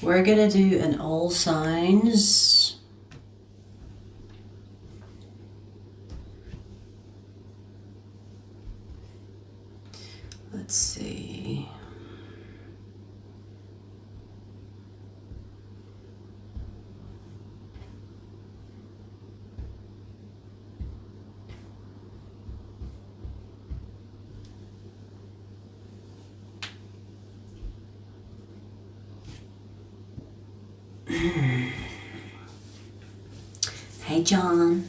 We're gonna do an all signs. Let's see. Hey, John.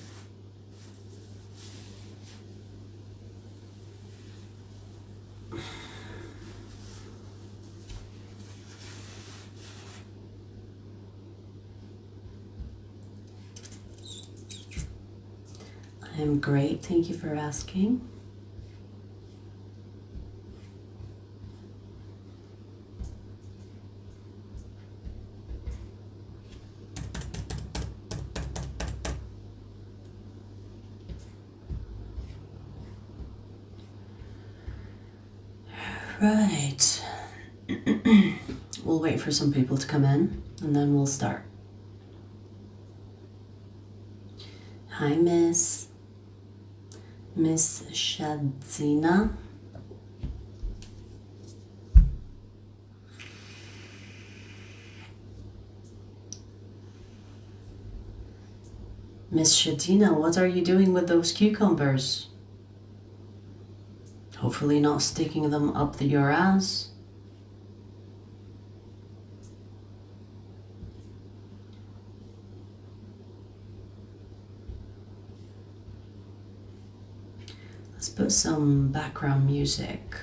I'm great. Thank you for asking. Right. We'll wait for some people to come in and then we'll start. Hi, Miss Shadzina. Miss Shadzina, what are you doing with those cucumbers? Hopefully not sticking them up your ass. Let's put some background music.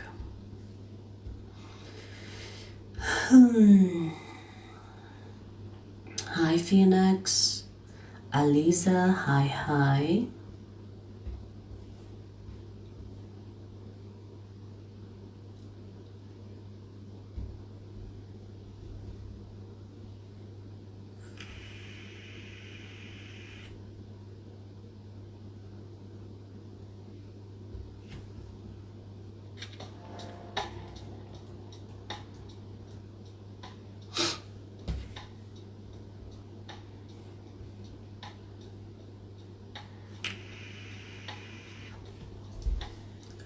Hi, Phoenix. Aliza, hi.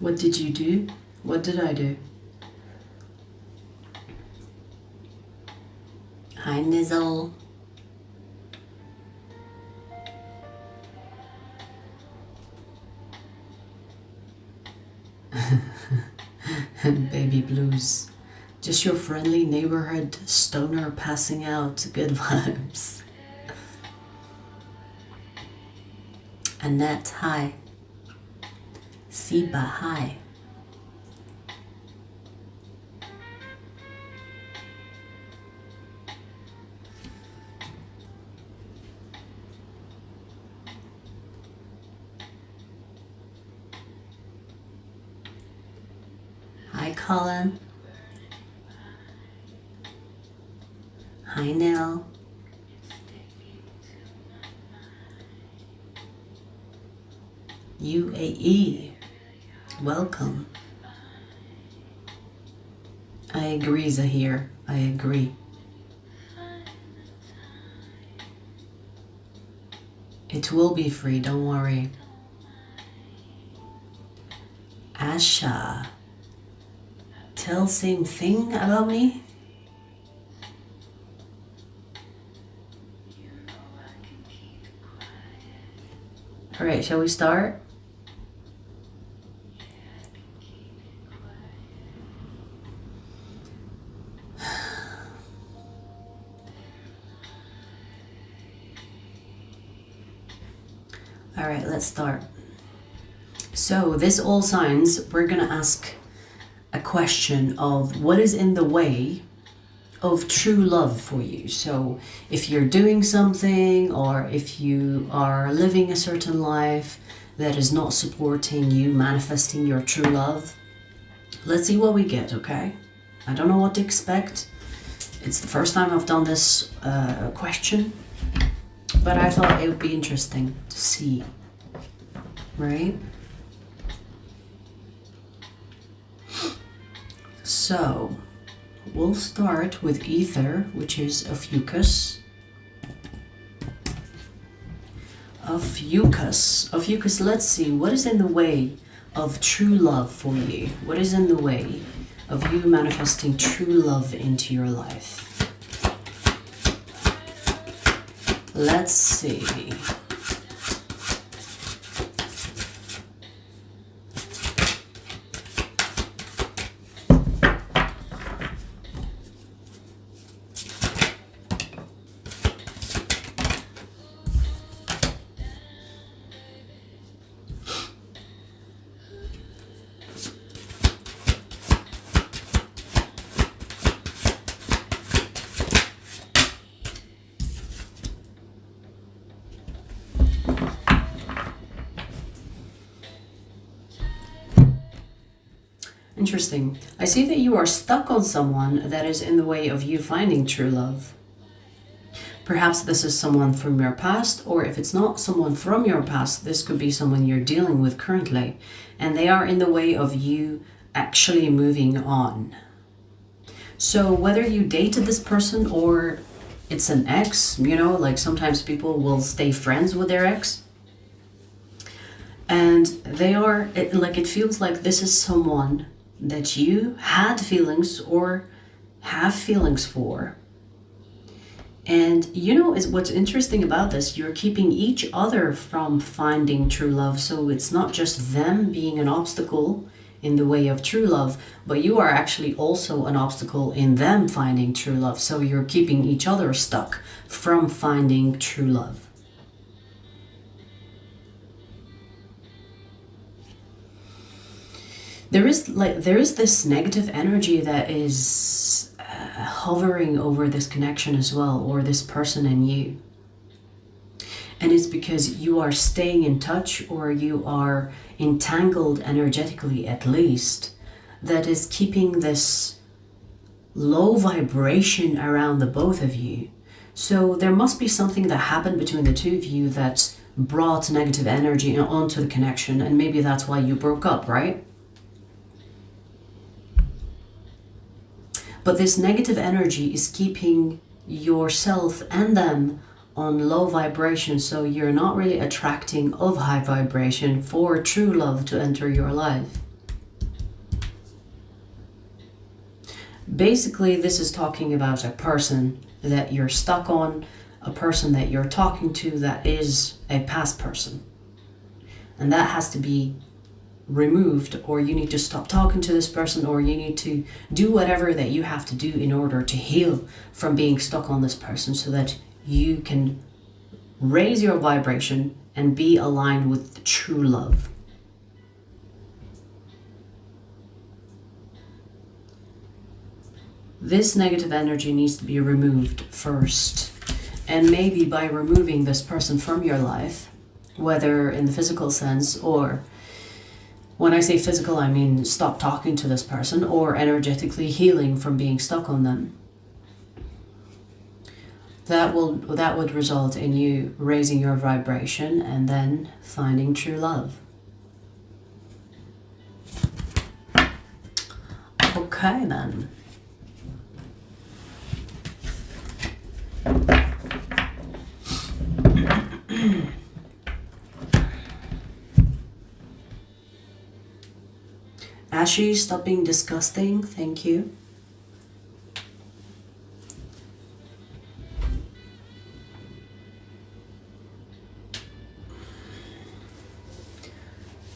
What did you do? What did I do? Hi, Nizzle. Baby blues. Just your friendly neighborhood stoner passing out. Good vibes. Annette, hi. Siba, hi. Hi, Colin. Hi, Nell. UAE. Welcome. I agree, Zahir. I agree. It will be free, don't worry. Asha. Tell same thing about me? Alright, shall we start? Alright, let's start. So this all signs, we're gonna ask a question of what is in the way of true love for you. So if you're doing something or if you are living a certain life that is not supporting you manifesting your true love, let's see what we get, okay? I don't know what to expect. It's the first time I've done this question, but I thought it would be interesting to see, right? So we'll start with ether, which is Ophiuchus. Ophiuchus, let's see, what is in the way of true love for you? What is in the way of you manifesting true love into your life? Let's see. Interesting. I see that you are stuck on someone that is in the way of you finding true love. Perhaps this is someone from your past, or if it's not someone from your past, this could be someone you're dealing with currently, and they are in the way of you actually moving on. So whether you dated this person or it's an ex, you know, like sometimes people will stay friends with their ex, and it feels like this is someone that you had feelings or have feelings for. And you know, what's interesting about this, you're keeping each other from finding true love. So it's not just them being an obstacle in the way of true love, but you are actually also an obstacle in them finding true love. So you're keeping each other stuck from finding true love. There is this negative energy that is hovering over this connection as well, or this person and you. And it's because you are staying in touch, or you are entangled energetically at least, that is keeping this low vibration around the both of you. So there must be something that happened between the two of you that brought negative energy onto the connection, and maybe that's why you broke up, right? But this negative energy is keeping yourself and them on low vibration, so you're not really attracting of high vibration for true love to enter your life. Basically, this is talking about a person that you're stuck on, a person that you're talking to that is a past person. And that has to be removed, or you need to stop talking to this person, or you need to do whatever that you have to do in order to heal from being stuck on this person, so that you can raise your vibration and be aligned with true love. This negative energy needs to be removed first, and maybe by removing this person from your life, whether in the physical sense, or when I say physical, I mean stop talking to this person, or energetically healing from being stuck on them. That would result in you raising your vibration and then finding true love. Okay then. Ashy, stop being disgusting. Thank you.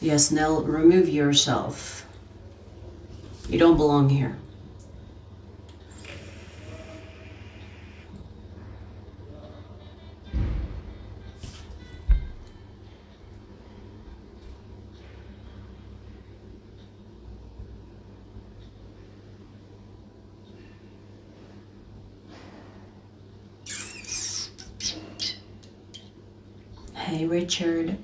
Yes, Nell, remove yourself. You don't belong here. Hey, Richard.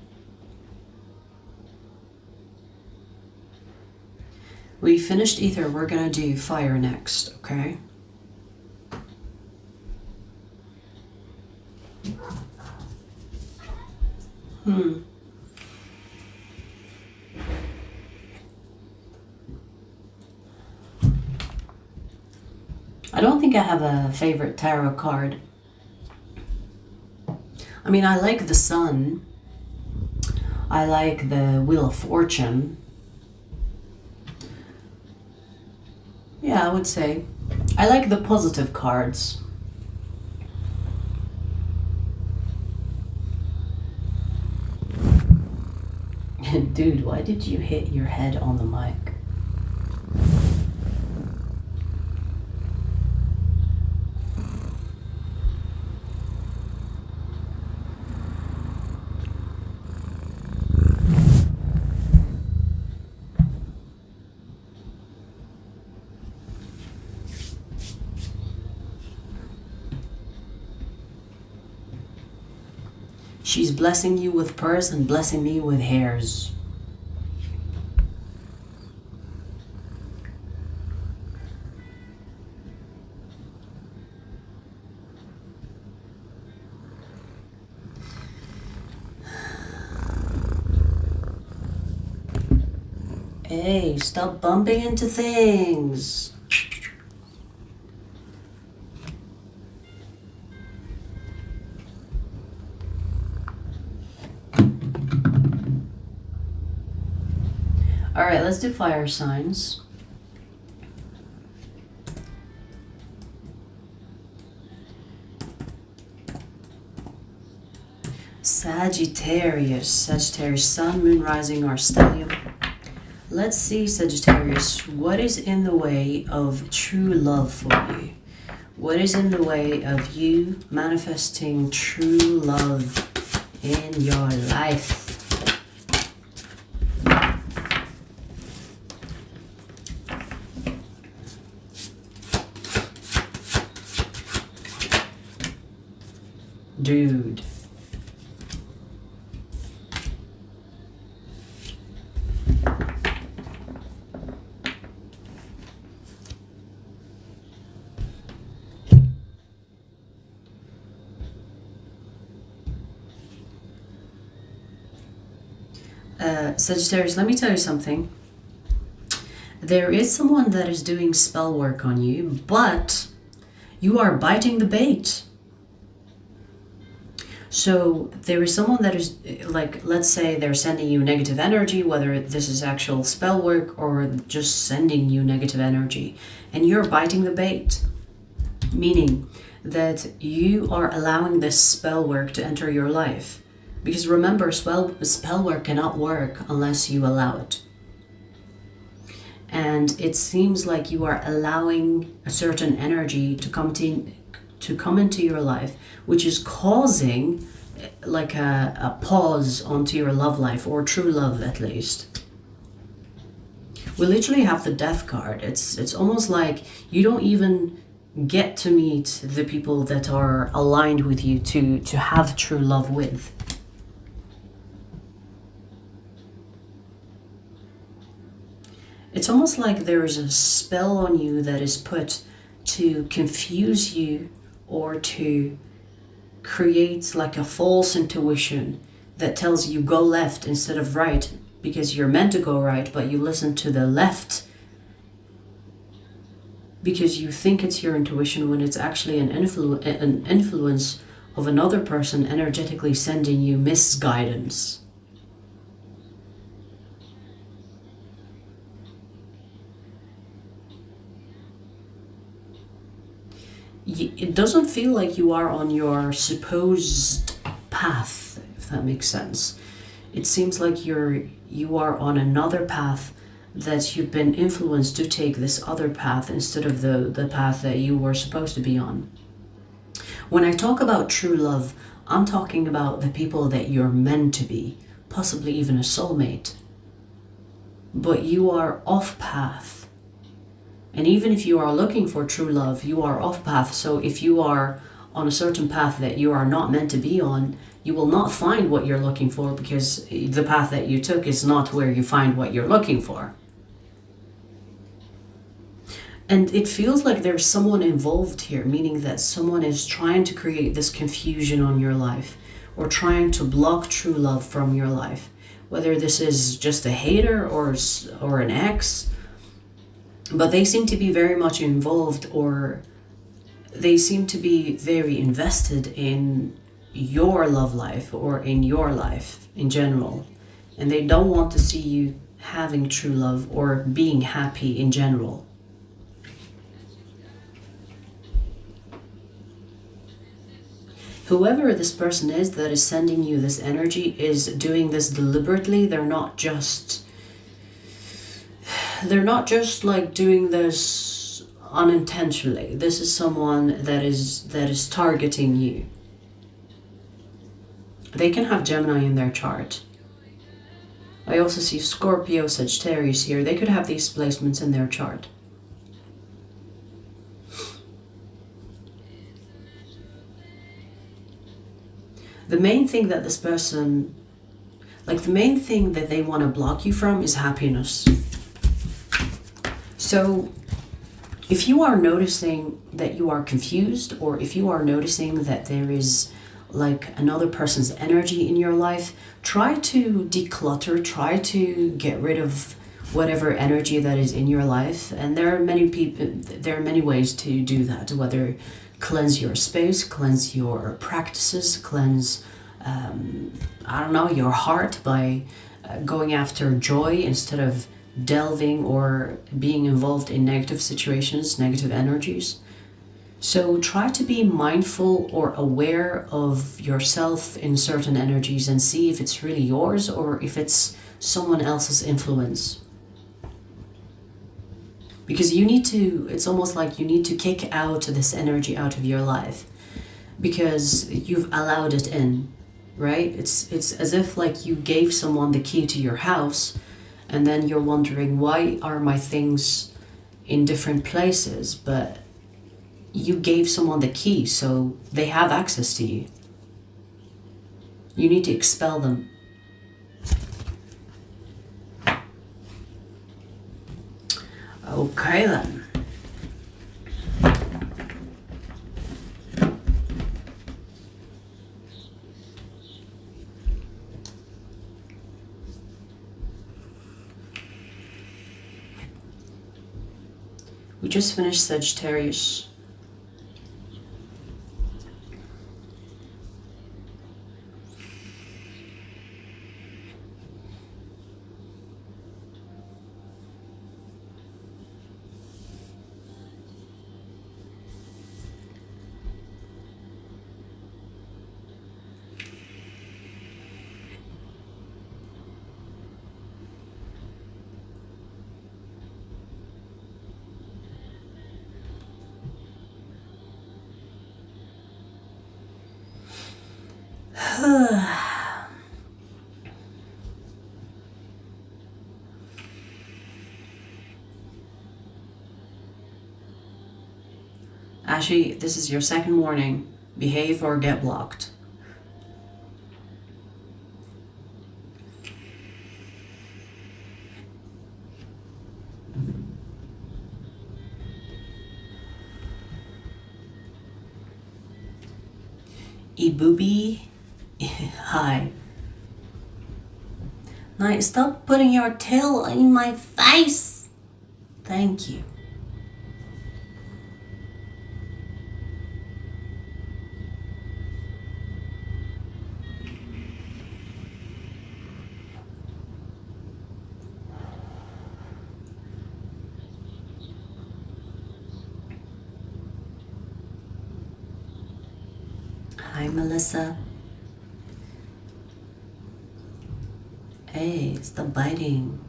We finished ether. We're gonna do fire next, okay? I don't think I have a favorite tarot card. I mean, I like the Sun. I like the Wheel of Fortune. Yeah, I would say. I like the positive cards. Dude, why did you hit your head on the mic? She's blessing you with pearls and blessing me with hairs. Hey, stop bumping into things. All right, let's do fire signs. Sagittarius, Sun, Moon, Rising, or Stellium. Let's see, Sagittarius, what is in the way of true love for you? What is in the way of you manifesting true love in your life? Dude. Sagittarius, let me tell you something. There is someone that is doing spell work on you, but you are biting the bait. So there is someone that is, like, let's say they're sending you negative energy, whether this is actual spell work or just sending you negative energy, and you're biting the bait, meaning that you are allowing this spell work to enter your life. Because remember, spell work cannot work unless you allow it. And it seems like you are allowing a certain energy to come into your life, which is causing like a pause onto your love life, or true love at least. We literally have the Death card. It's almost like you don't even get to meet the people that are aligned with you to have true love with. It's almost like there is a spell on you that is put to confuse you or to create like a false intuition that tells you go left instead of right, because you're meant to go right, but you listen to the left because you think it's your intuition when it's actually an influence of another person energetically sending you misguidance. It doesn't feel like you are on your supposed path, if that makes sense. It seems like you are on another path, that you've been influenced to take this other path instead of the path that you were supposed to be on. When I talk about true love, I'm talking about the people that you're meant to be, possibly even a soulmate. But you are off path. And even if you are looking for true love, you are off path. So if you are on a certain path that you are not meant to be on, you will not find what you're looking for, because the path that you took is not where you find what you're looking for. And it feels like there's someone involved here, meaning that someone is trying to create this confusion on your life, or trying to block true love from your life. Whether this is just a hater or an ex, but they seem to be very much involved, or they seem to be very invested in your love life or in your life in general. And they don't want to see you having true love or being happy in general. Whoever this person is that is sending you this energy is doing this deliberately. They're not just like doing this unintentionally. This is someone that is targeting you. They can have Gemini in their chart. I also see Scorpio, Sagittarius here. They could have these placements in their chart. The main thing that this person, like the main thing that they want to block you from is happiness. So if you are noticing that you are confused, or if you are noticing that there is like another person's energy in your life, try to declutter, try to get rid of whatever energy that is in your life. And there are many ways to do that, whether cleanse your space, cleanse your practices, cleanse, I don't know, your heart by going after joy instead of delving or being involved in negative situations, negative energies. So try to be mindful or aware of yourself in certain energies and see if it's really yours or if it's someone else's influence. Because it's almost like you need to kick out this energy out of your life because you've allowed it in, right? It's as if like you gave someone the key to your house and then you're wondering, why are my things in different places? But you gave someone the key, so they have access to you. You need to expel them. Okay then. We just finished Sagittarius. Actually, this is your second warning. Behave or get blocked. Ibubi, hi. Now stop putting your tail in my face. Thank you. Hi, Melissa. Hey, stop biting.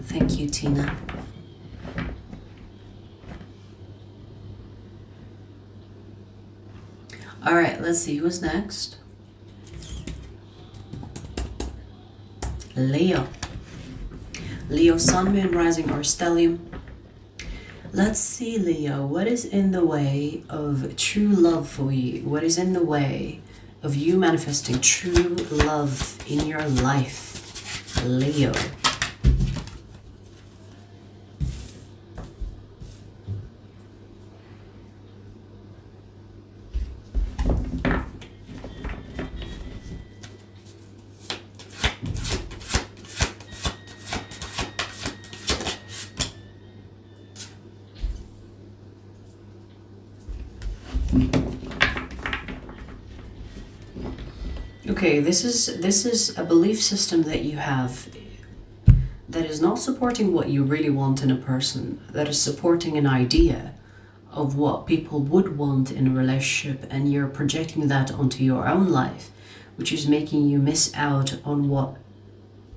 Thank you, Tina. All right, let's see who's next. Leo. Leo, Sun, Moon, Rising, or Stellium. Let's see, Leo, what is in the way of true love for you? What is in the way of you manifesting true love in your life, Leo? Okay, this is a belief system that you have that is not supporting what you really want in a person, that is supporting an idea of what people would want in a relationship, and you're projecting that onto your own life, which is making you miss out on what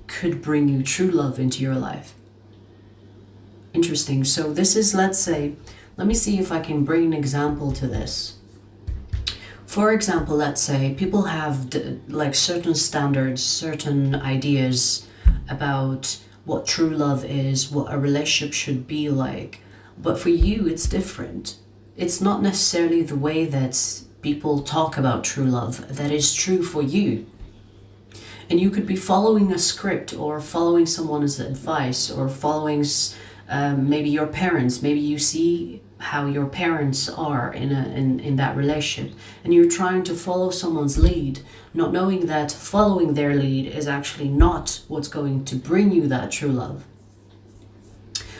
could bring you true love into your life. Interesting. So this is, let's say, let me see if I can bring an example to this. For example, let's say people have like certain standards, certain ideas about what true love is, what a relationship should be like. But for you, it's different. It's not necessarily the way that people talk about true love that is true for you. And you could be following a script, or following someone's advice, or following maybe your parents. Maybe you see how your parents are in that relationship, and you're trying to follow someone's lead, not knowing that following their lead is actually not what's going to bring you that true love.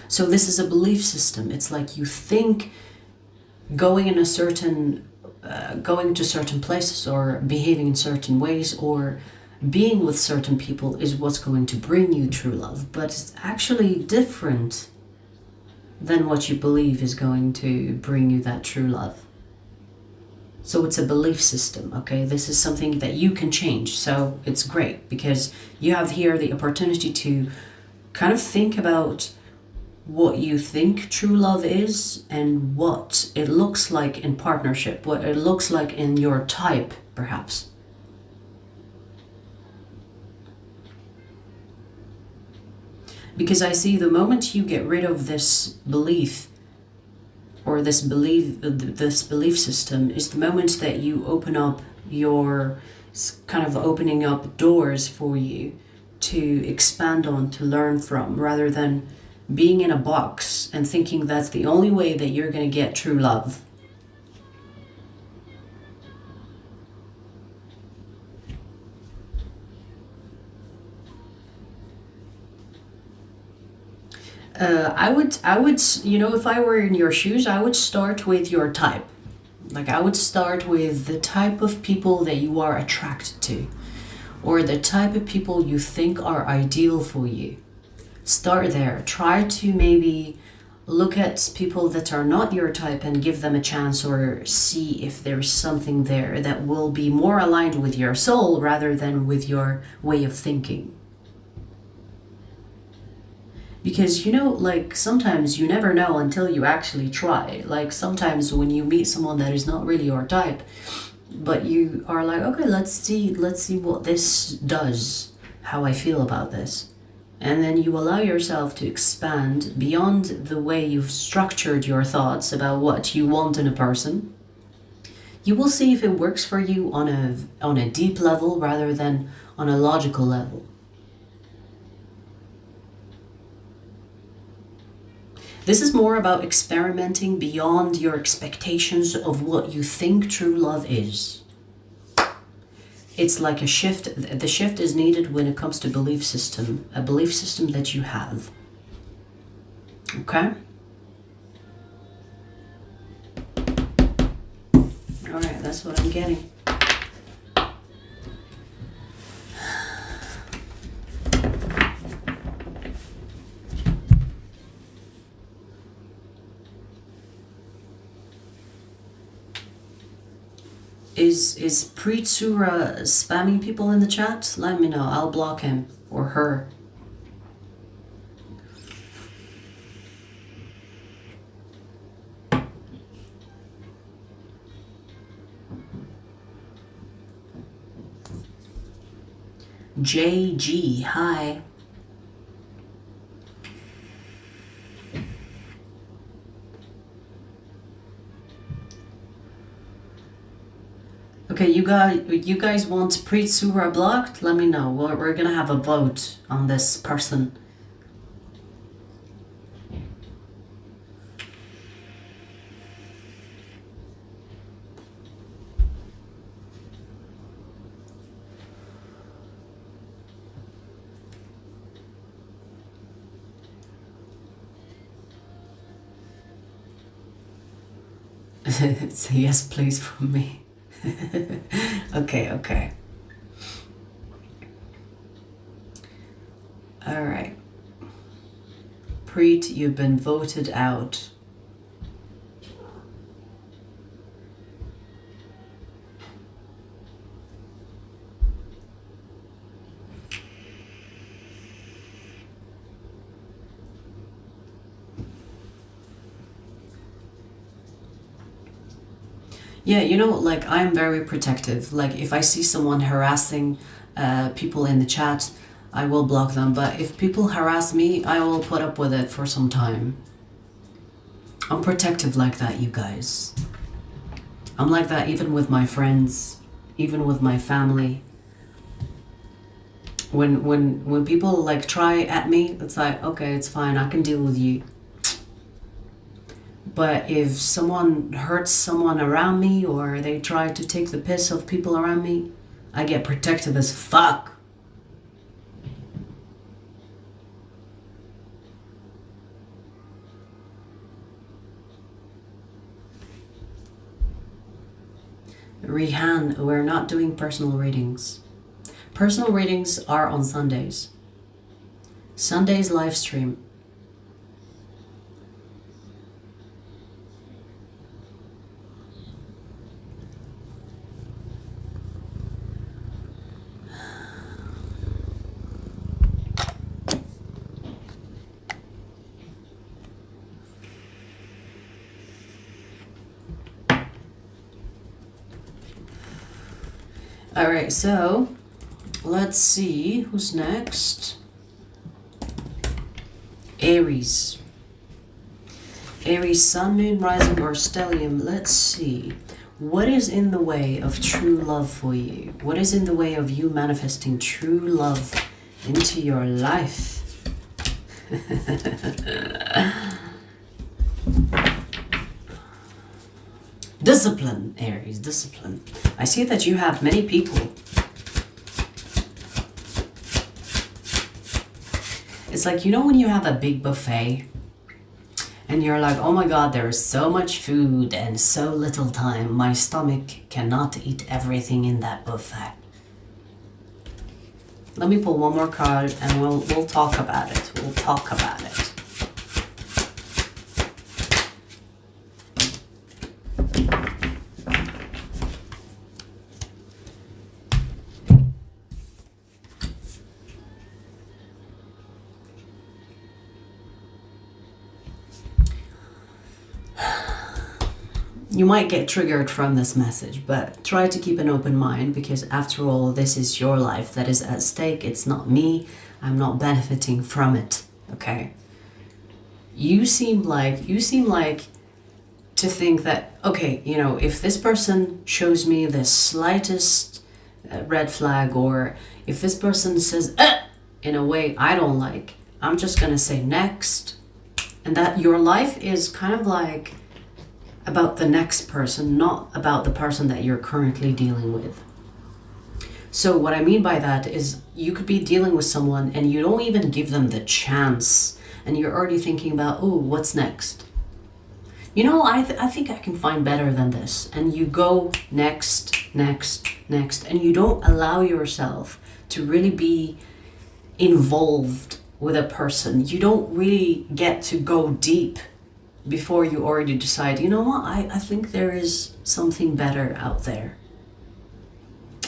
So this is a belief system. It's like you think going in a certain going to certain places, or behaving in certain ways, or being with certain people is what's going to bring you true love, but it's actually different than what you believe is going to bring you that true love. So it's a belief system, okay? This is something that you can change. So it's great because you have here the opportunity to kind of think about what you think true love is, and what it looks like in partnership, what it looks like in your type, perhaps. Because I see the moment you get rid of this belief, or this belief system, is the moment that you open up your, kind of opening up doors for you to expand on, to learn from, rather than being in a box and thinking that's the only way that you're going to get true love. I would, you know, if I were in your shoes, I would start with your type. Like, I would start with the type of people that you are attracted to, or the type of people you think are ideal for you. Start there. Try to maybe look at people that are not your type and give them a chance, or see if there's something there that will be more aligned with your soul rather than with your way of thinking. Because, you know, like, sometimes you never know until you actually try. Like, sometimes when you meet someone that is not really your type, but you are like, okay, let's see what this does, how I feel about this. And then you allow yourself to expand beyond the way you've structured your thoughts about what you want in a person. You will see if it works for you on a deep level rather than on a logical level. This is more about experimenting beyond your expectations of what you think true love is. It's like a shift. The shift is needed when it comes to belief system, a belief system that you have. Okay? All right, that's what I'm getting. Is Pritsura spamming people in the chat? Let me know. I'll block him or her. JG, hi. Okay, you guys want Pritsura blocked? Let me know. We're gonna have a vote on this person. It's a yes please from me. Okay. All right. Preet, you've been voted out. Yeah, you know, like I'm very protective. Like if I see someone harassing people in the chat, I will block them. But if people harass me, I will put up with it for some time. I'm protective like that, you guys. I'm like that even with my friends, even with my family. When people like try at me, it's like, okay, it's fine, I can deal with you. But if someone hurts someone around me or they try to take the piss of people around me, I get protective as fuck. Rihan, we're not doing personal readings. Personal readings are on Sundays. Sundays live stream. All right, so let's see who's next. Aries. Aries, sun, moon, rising, or stellium. Let's see. What is in the way of true love for you? What is in the way of you manifesting true love into your life? Discipline, Aries, discipline. I see that you have many people. It's like, you know when you have a big buffet and you're like, oh my god, there is so much food and so little time. My stomach cannot eat everything in that buffet. Let me pull one more card and we'll talk about it. We'll talk about it. You might get triggered from this message, but try to keep an open mind because after all, this is your life that is at stake. It's not me. I'm not benefiting from it, okay? You seem like to think that, okay, you know, if this person shows me the slightest red flag, or if this person says in a way I don't like, I'm just gonna say next. And that your life is kind of like about the next person, not about the person that you're currently dealing with. So what I mean by that is you could be dealing with someone and you don't even give them the chance and you're already thinking about, oh, what's next? You know, I think I can find better than this. And you go next, next, next, and you don't allow yourself to really be involved with a person. You don't really get to go deep before you already decide, you know what, I think there is something better out there.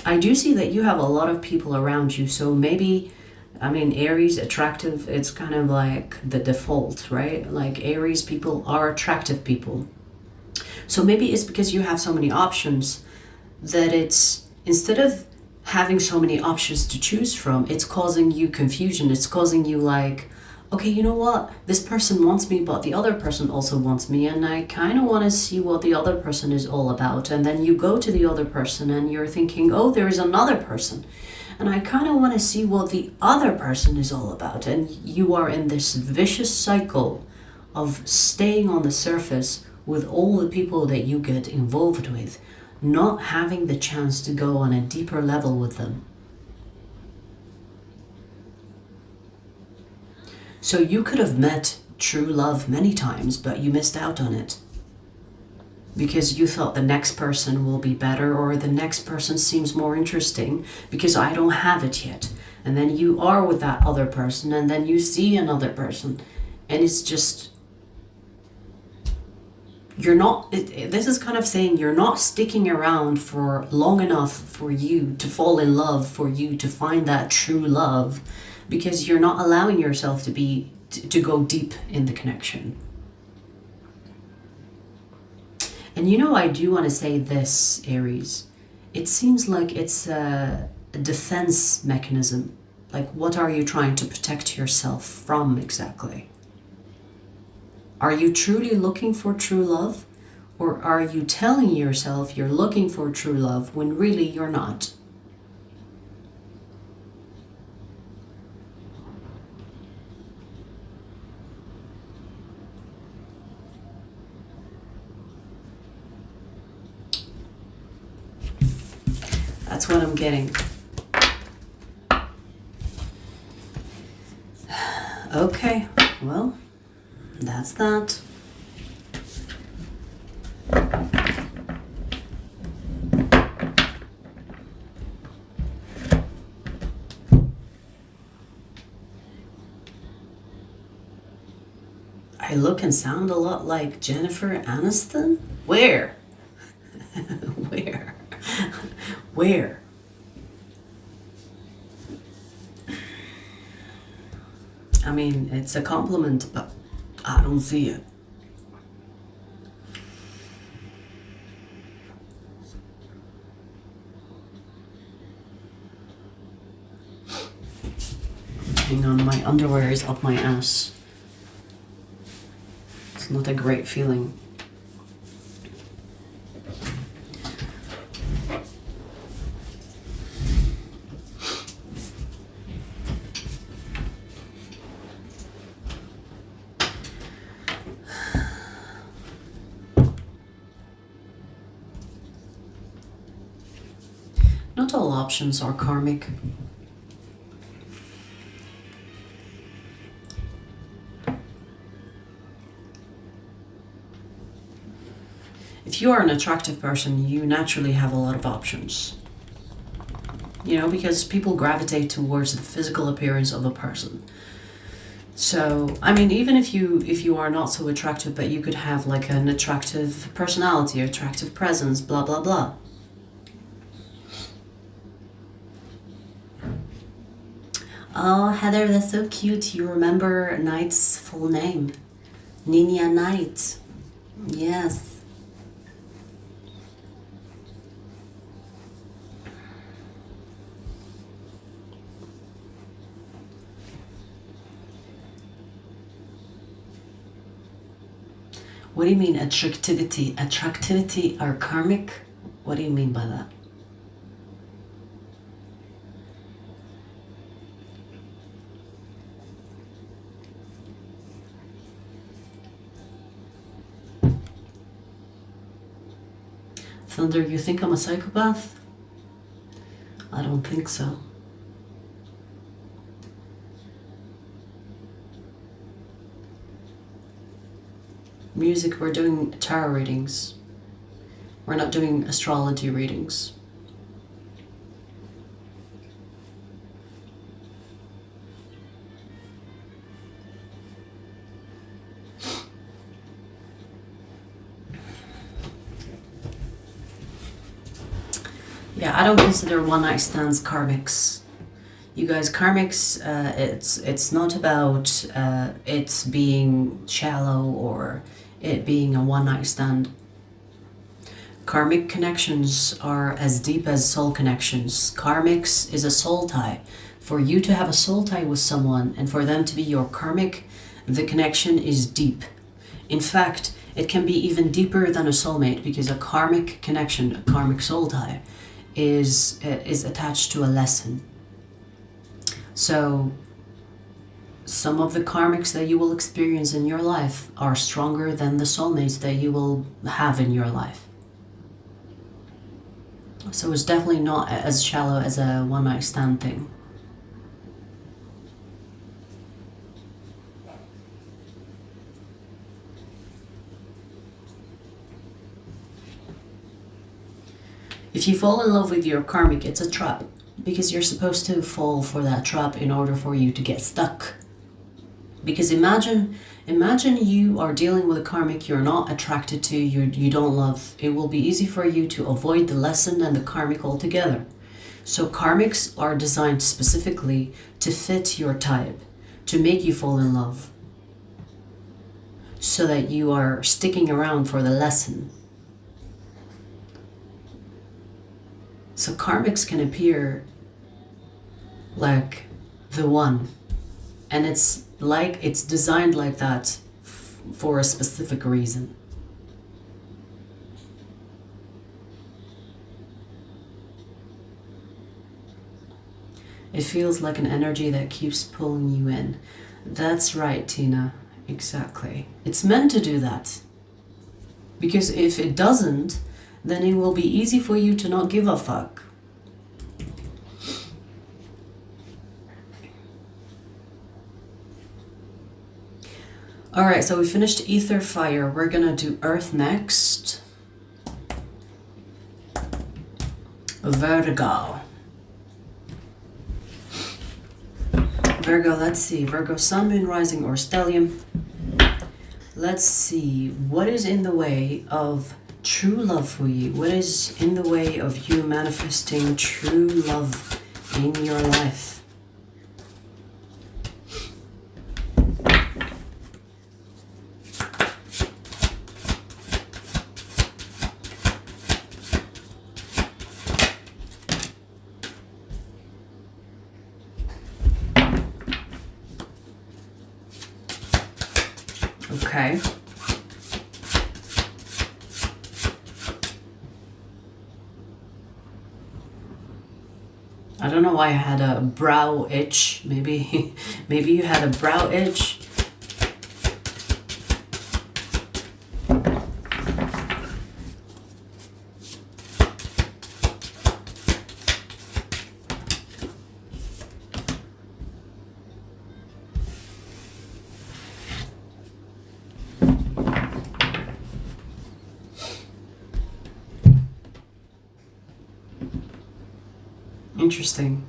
I do see that you have a lot of people around you, so maybe, I mean, Aries, attractive, it's kind of like the default, right? Like Aries people are attractive people. So maybe it's because you have so many options that it's, instead of having so many options to choose from, it's causing you confusion. It's causing you like, okay, you know what? This person wants me, but the other person also wants me, and I kind of want to see what the other person is all about. And then you go to the other person and you're thinking, oh, there is another person, and I kind of want to see what the other person is all about. And you are in this vicious cycle of staying on the surface with all the people that you get involved with, not having the chance to go on a deeper level with them. So you could have met true love many times, but you missed out on it because you thought the next person will be better, or the next person seems more interesting because I don't have it yet. and then you are with that other person, and then you see another person, and it's just, you're not, this is kind of saying you're not sticking around for long enough for you to fall in love, for you to find that true love, because you're not allowing yourself to go deep in the connection. And you know, I do want to say this, Aries. It seems like it's a defense mechanism. Like, what are you trying to protect yourself from exactly? Are you truly looking for true love? Or are you telling yourself you're looking for true love when really you're not? That's what I'm getting. Okay, well, that's that. I look and sound a lot like Jennifer Aniston? Where? Where? Where? I mean, it's a compliment, but I don't see it. Hang on, my underwear is up my ass. It's not a great feeling. Not all options are karmic. If you are an attractive person, you naturally have a lot of options. You know, because people gravitate towards the physical appearance of a person. So, I mean, even if you are not so attractive, but you could have like an attractive personality, attractive presence, blah, blah, blah. Oh, Heather, that's so cute. You remember Knight's full name. Nina Knight. Yes. What do you mean attractivity? Attractivity are karmic? What do you mean by that? Thunder, you think I'm a psychopath? I don't think so. Music, we're doing tarot readings. We're not doing astrology readings. Yeah, I don't consider one-night stands karmics. You guys, karmics, it's not about it being shallow or it being a one-night stand. Karmic connections are as deep as soul connections. Karmics is a soul tie. For you to have a soul tie with someone and for them to be your karmic, the connection is deep. In fact, it can be even deeper than a soulmate, because a karmic connection, a karmic soul tie, is attached to a lesson. So some of the karmics that you will experience in your life are stronger than the soulmates that you will have in your life. So it's definitely not as shallow as a one-night stand thing. If you fall in love with your karmic, it's a trap. because you're supposed to fall for that trap in order for you to get stuck. Because imagine you are dealing with a karmic you're not attracted to, you don't love. It will be easy for you to avoid the lesson and the karmic altogether. So karmics are designed specifically to fit your type, to make you fall in love, so that you are sticking around for the lesson. So karmics can appear like the one, and it's designed like that for a specific reason. It feels like an energy that keeps pulling you in. That's right, Tina. Exactly. It's meant to do that. Because if it doesn't, then it will be easy for you to not give a fuck. Alright, so we finished ether, fire. We're gonna do earth next. Virgo. Virgo, let's see. Virgo, sun, moon, rising, or stellium. Let's see. What is in the way of true love for you? What is in the way of you manifesting true love in your life? Okay. I don't know why I had a brow itch. Maybe you had a brow itch. Interesting.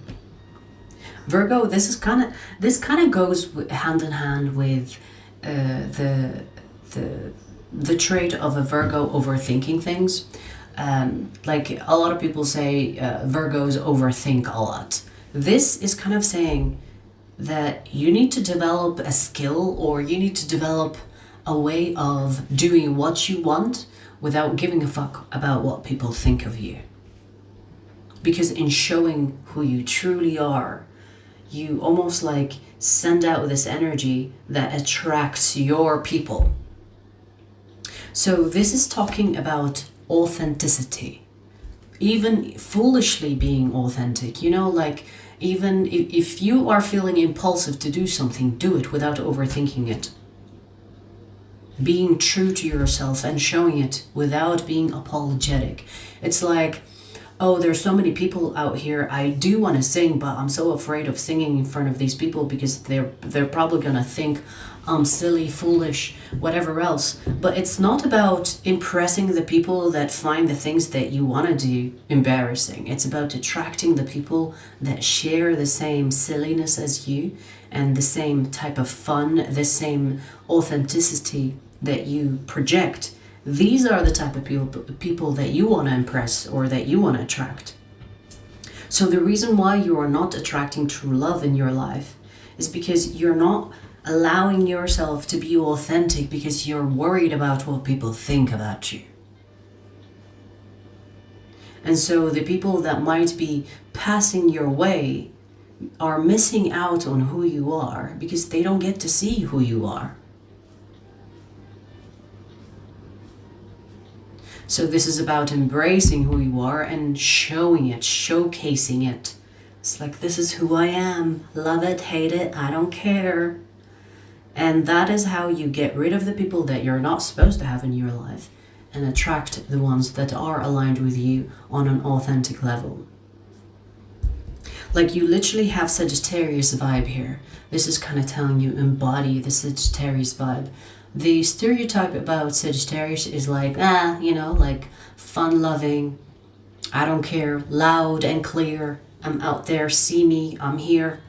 Virgo, this kind of goes hand in hand with the trait of a Virgo overthinking things. Like a lot of people say, Virgos overthink a lot. This is kind of saying that you need to develop a skill, or you need to develop a way of doing what you want without giving a fuck about what people think of you. Because in showing who you truly are, you almost like send out this energy that attracts your people. So this is talking about authenticity. Even foolishly being authentic, you know, like even if you are feeling impulsive to do something, do it without overthinking it. Being true to yourself and showing it without being apologetic. It's like, oh, there's so many people out here. I do want to sing, but I'm so afraid of singing in front of these people because they're probably gonna think I'm silly, foolish, whatever else. But it's not about impressing the people that find the things that you want to do embarrassing. It's about attracting the people that share the same silliness as you and the same type of fun, the same authenticity that you project. These are the type of people that you want to impress or that you want to attract. So the reason why you are not attracting true love in your life is because you're not allowing yourself to be authentic because you're worried about what people think about you. And so the people that might be passing your way are missing out on who you are because they don't get to see who you are. So this is about embracing who you are and showing it, showcasing it. It's like, this is who I am. Love it, hate it, I don't care. And that is how you get rid of the people that you're not supposed to have in your life and attract the ones that are aligned with you on an authentic level. Like you literally have Sagittarius vibe here. This is kind of telling you embody the Sagittarius vibe. The stereotype about Sagittarius is like, you know, like fun-loving, I don't care, loud and clear, I'm out there, see me, I'm here.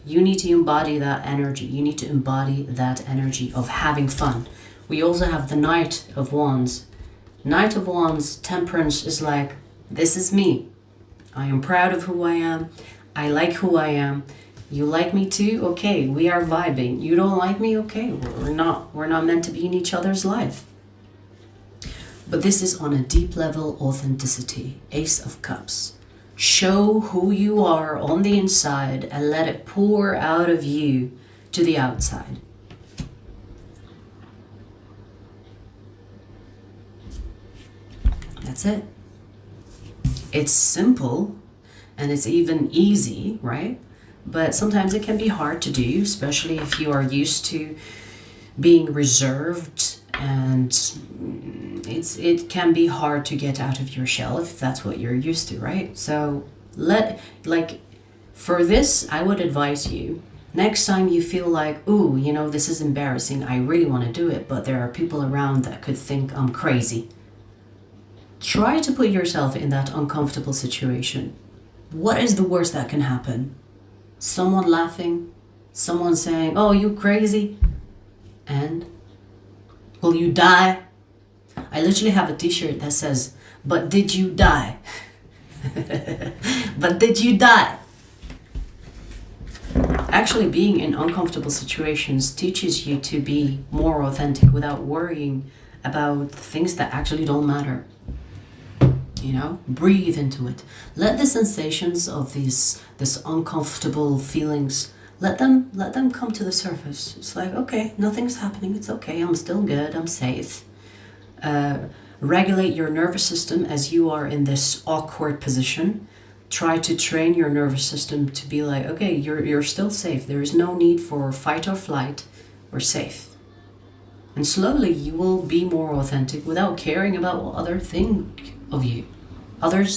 You need to embody that energy. You need to embody that energy of having fun. We also have the Knight of Wands. Knight of Wands, Temperance is like, this is me. I am proud of who I am. I like who I am. You like me too? Okay, we are vibing. You don't like me? Okay, we're not meant to be in each other's life. But this is on a deep level authenticity. Ace of Cups. Show who you are on the inside and let it pour out of you to the outside. That's it. It's simple and it's even easy, right? But sometimes it can be hard to do, especially if you are used to being reserved, and it can be hard to get out of your shell if that's what you're used to, right? So for this, I would advise you, next time you feel like, ooh, you know, this is embarrassing, I really want to do it, but there are people around that could think I'm crazy. Try to put yourself in that uncomfortable situation. What is the worst that can happen? Someone laughing, someone saying, oh, you crazy? And will you die? I literally have a t-shirt that says, but did you die? But did you die? Actually, being in uncomfortable situations teaches you to be more authentic without worrying about things that actually don't matter. You know, breathe into it. Let the sensations of this uncomfortable feelings, let them come to the surface. It's like, okay, nothing's happening. It's okay. I'm still good. I'm safe. Regulate your nervous system as you are in this awkward position. Try to train your nervous system to be like, okay, you're still safe. There is no need for fight or flight. We're safe. And slowly you will be more authentic without caring about what others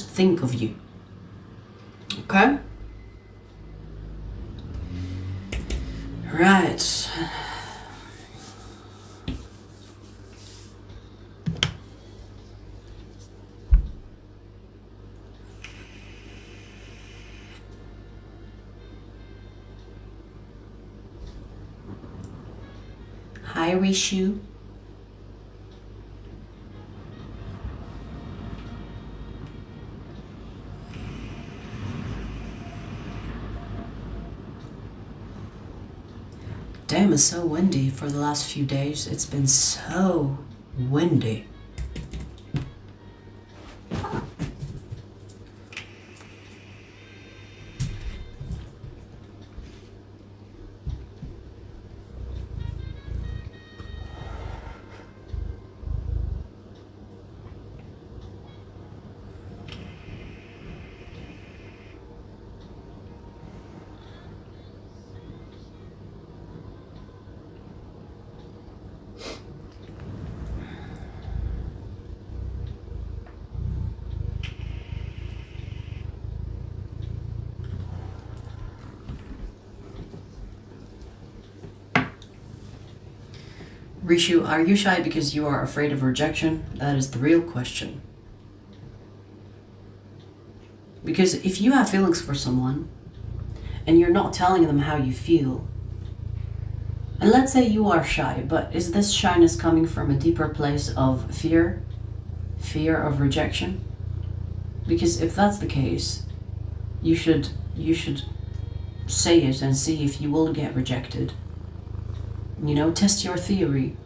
think of you. Okay? Right. Hi, Rishu. Damn, it's so windy for the last few days. It's been so windy. Rishu, are you shy because you are afraid of rejection? That is the real question. Because if you have feelings for someone and you're not telling them how you feel, and let's say you are shy, but is this shyness coming from a deeper place of fear? Fear of rejection? Because if that's the case, you should say it and see if you will get rejected. You know, test your theory.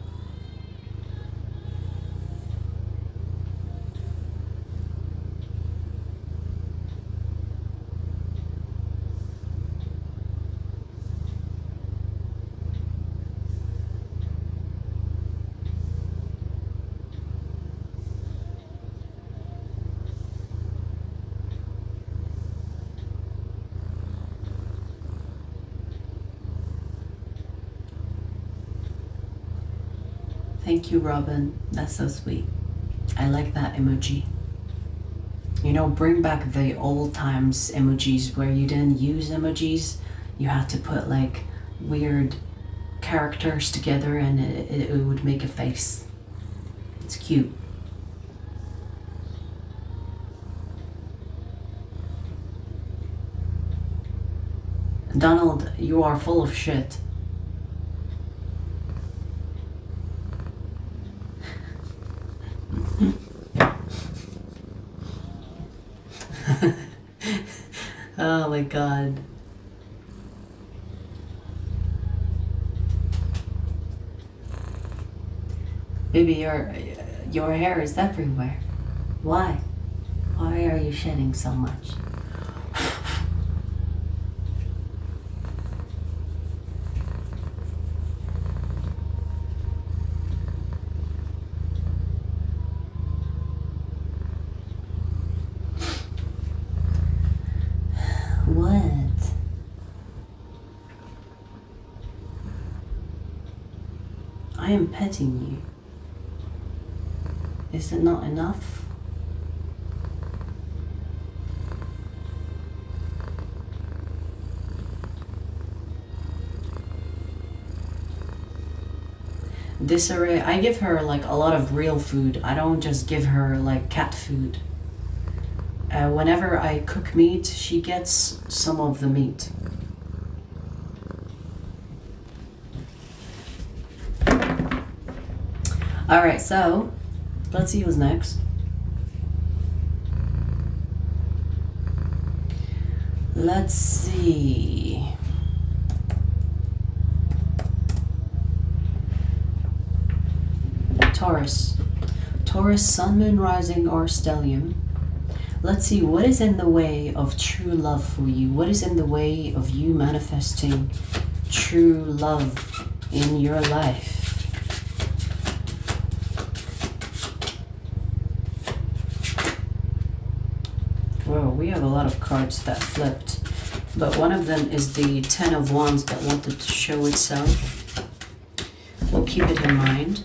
Thank you, Robin. That's so sweet. I like that emoji. You know, bring back the old times emojis where you didn't use emojis. You had to put like weird characters together and it would make a face. It's cute. Donald, you are full of shit. Oh my god. Maybe your hair is everywhere. Why? Why are you shedding so much? What? I am petting you. Is it not enough? Disarray, I give her like a lot of real food. I don't just give her like cat food. Whenever I cook meat, she gets some of the meat. Alright, so let's see who's next. Let's see. Taurus. Taurus, Sun, Moon, Rising, or Stellium. Let's see, what is in the way of true love for you? What is in the way of you manifesting true love in your life? Whoa, we have a lot of cards that flipped. But one of them is the Ten of Wands that wanted to show itself. We'll keep it in mind.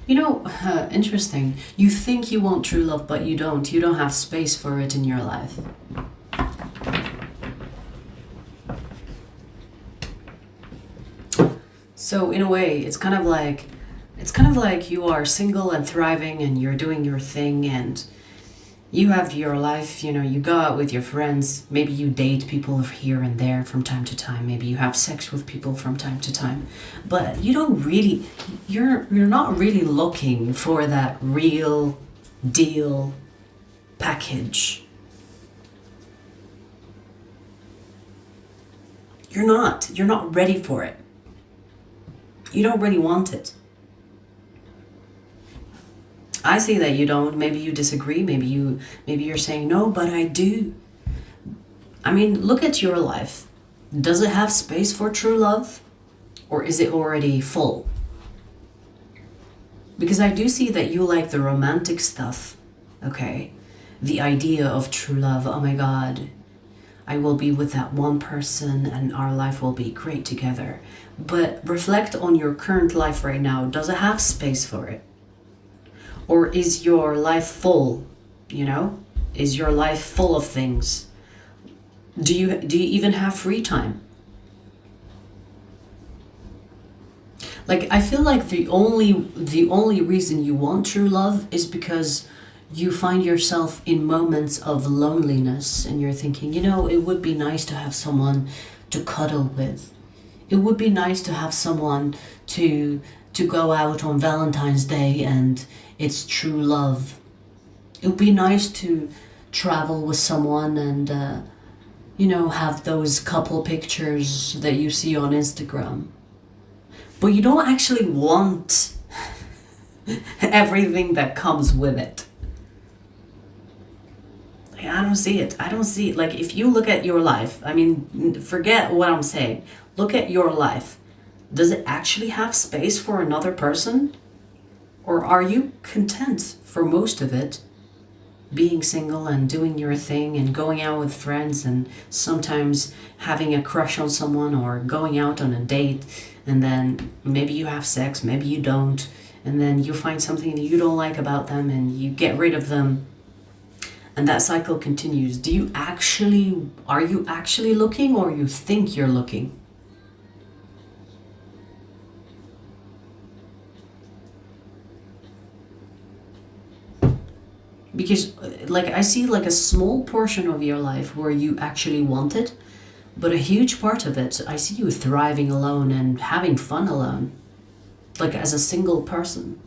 You know, interesting. You think you want true love, but you don't. You don't have space for it in your life. So in a way, it's kind of like you are single and thriving and you're doing your thing and you have your life, you know, you go out with your friends, maybe you date people here and there from time to time, maybe you have sex with people from time to time, but you don't really, you're not really looking for that real deal package. You're not ready for it. You don't really want it. I see that you don't. Maybe you disagree. Maybe you're saying no, but I do. I mean, look at your life. Does it have space for true love? Or is it already full? Because I do see that you like the romantic stuff, okay? The idea of true love. Oh my God, I will be with that one person and our life will be great together. But reflect on your current life right now. Does it have space for it? Or is your life full, you know? Is your life full of things? Do you even have free time? Like, I feel like the only reason you want true love is because you find yourself in moments of loneliness and you're thinking, you know, it would be nice to have someone to cuddle with. It would be nice to have someone to go out on Valentine's Day and it's true love. It would be nice to travel with someone and, you know, have those couple pictures that you see on Instagram. But you don't actually want everything that comes with it. I don't see it. I don't see it. Like, if you look at your life, I mean, forget what I'm saying. Look at your life. Does it actually have space for another person? Or are you content for most of it being single and doing your thing and going out with friends and sometimes having a crush on someone or going out on a date and then maybe you have sex, maybe you don't, and then you find something that you don't like about them and you get rid of them and that cycle continues, are you actually looking, or you think you're looking? Because like I see like a small portion of your life where you actually want it, but a huge part of it, I see you thriving alone and having fun alone, like as a single person.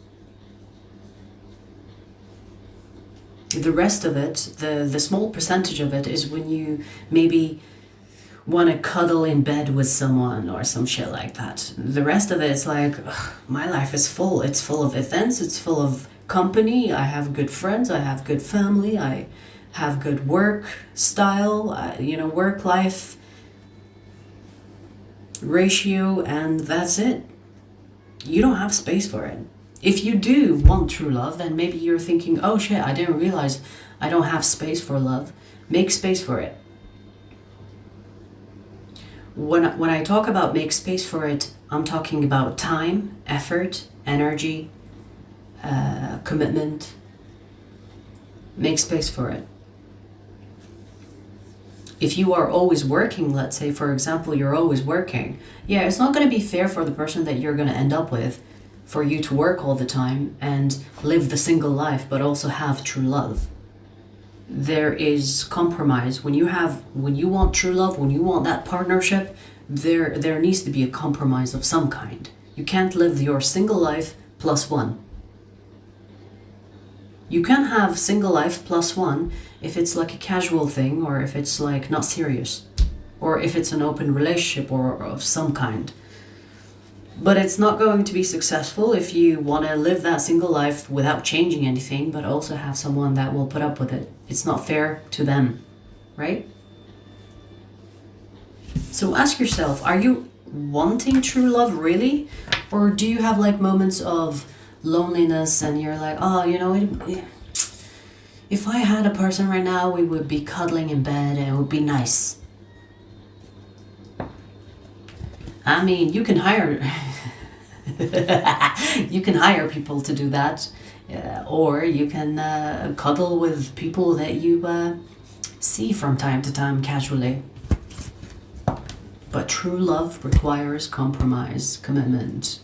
The rest of it, the small percentage of it, is when you maybe want to cuddle in bed with someone or some shit like that. The rest of it is like, ugh, my life is full. It's full of events. It's full of company. I have good friends. I have good family. I have good work style, work life ratio, and that's it. You don't have space for it. If you do want true love, then maybe you're thinking, oh shit, I didn't realize I don't have space for love. Make space for it. When I talk about make space for it, I'm talking about time, effort, energy, commitment. Make space for it. If you are always working, let's say, for example, you're always working, yeah, it's not going to be fair for the person that you're going to end up with for you to work all the time and live the single life, but also have true love. There is compromise. When you want true love, when you want that partnership, there needs to be a compromise of some kind. You can't live your single life plus one. You can have single life plus one if it's like a casual thing, or if it's like not serious, or if it's an open relationship or of some kind. But it's not going to be successful if you want to live that single life without changing anything, but also have someone that will put up with it. It's not fair to them, right? So ask yourself, are you wanting true love really? Or do you have like moments of loneliness and you're like, oh, if I had a person right now, we would be cuddling in bed and it would be nice. I mean, you can hire people to do that, or you can cuddle with people that you see from time to time casually. But true love requires compromise, commitment,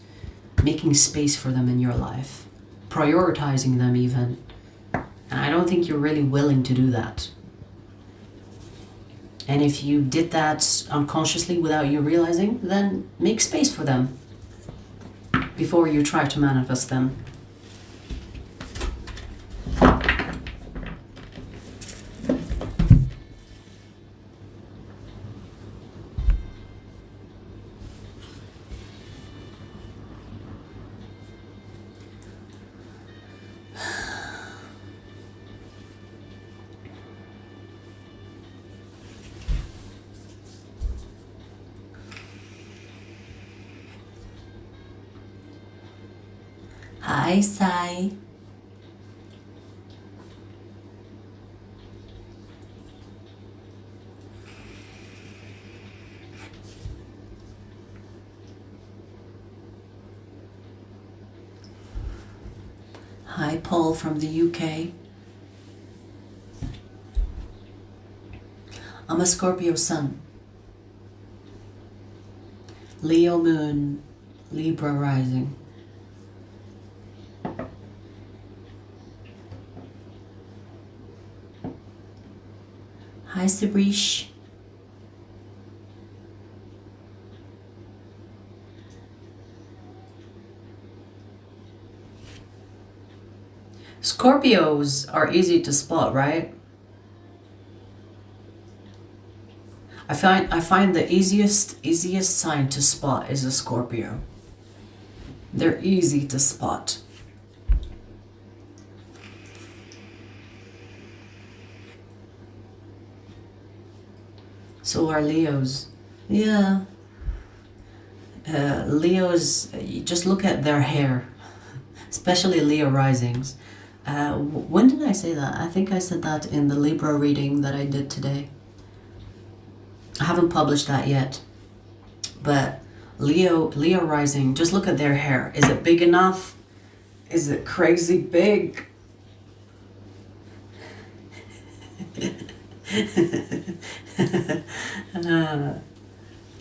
making space for them in your life, prioritizing them even. And I don't think you're really willing to do that. And if you did that unconsciously without you realizing, then make space for them before you try to manifest them. Hi, Sai. Hi, Paul from the UK. I'm a Scorpio sun, Leo moon, Libra rising. Hi, Sabrish. Scorpios are easy to spot, right? I find the easiest sign to spot is a Scorpio. They're easy to spot. So are Leos. Yeah. Leos, you just look at their hair, especially Leo risings. When did I say that? I think I said that in the Libra reading that I did today. I haven't published that yet. But Leo rising, just look at their hair. Is it big enough? Is it crazy big?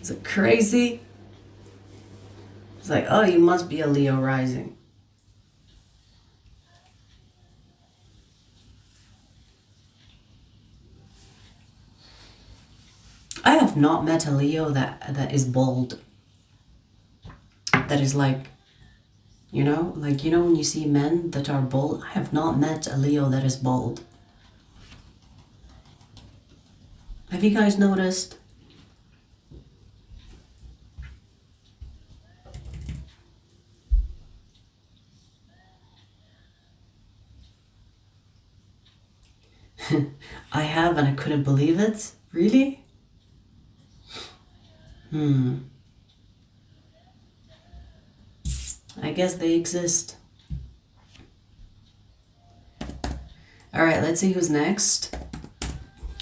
Is it crazy? It's like, oh, you must be a Leo rising. I have not met a Leo that is bold. That is like, you know, when you see men that are bold, I have not met a Leo that is bold. Have you guys noticed? I have, and I couldn't believe it. Really? I guess they exist. All right, let's see who's next.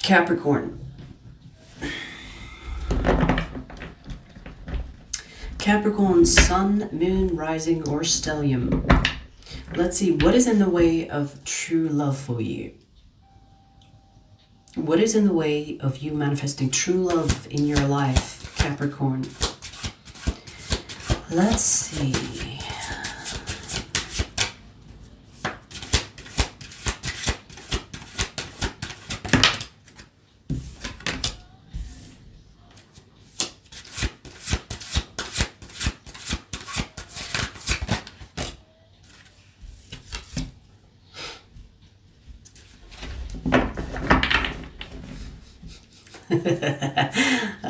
Capricorn. Capricorn, sun, moon, rising, or stellium. Let's see, what is in the way of true love for you? What is in the way of you manifesting true love in your life, Capricorn? Let's see.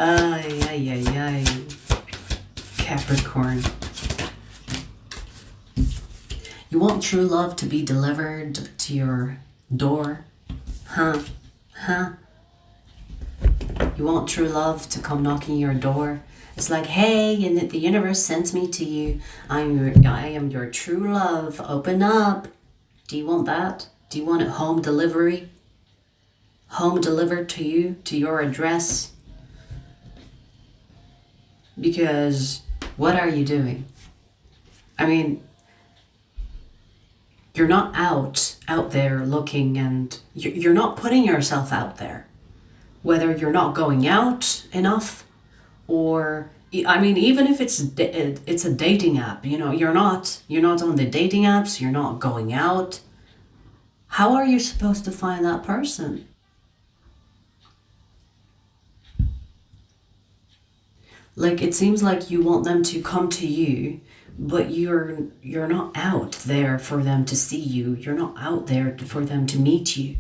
Ay, ay, ay, ay. Capricorn. You want true love to be delivered to your door? Huh? You want true love to come knocking your door? It's like, hey, and the universe sends me to you. I am your true love. Open up. Do you want that? Do you want it home delivery? Home delivered to you, to your address? Because what are you doing? I mean, you're not out there looking, and you're not putting yourself out there. Whether you're not going out enough, or I mean, even if it's a dating app, you know, you're not on the dating apps, you're not going out. How are you supposed to find that person? Like, it seems like you want them to come to you, but you're not out there for them to see you. You're not out there for them to meet you.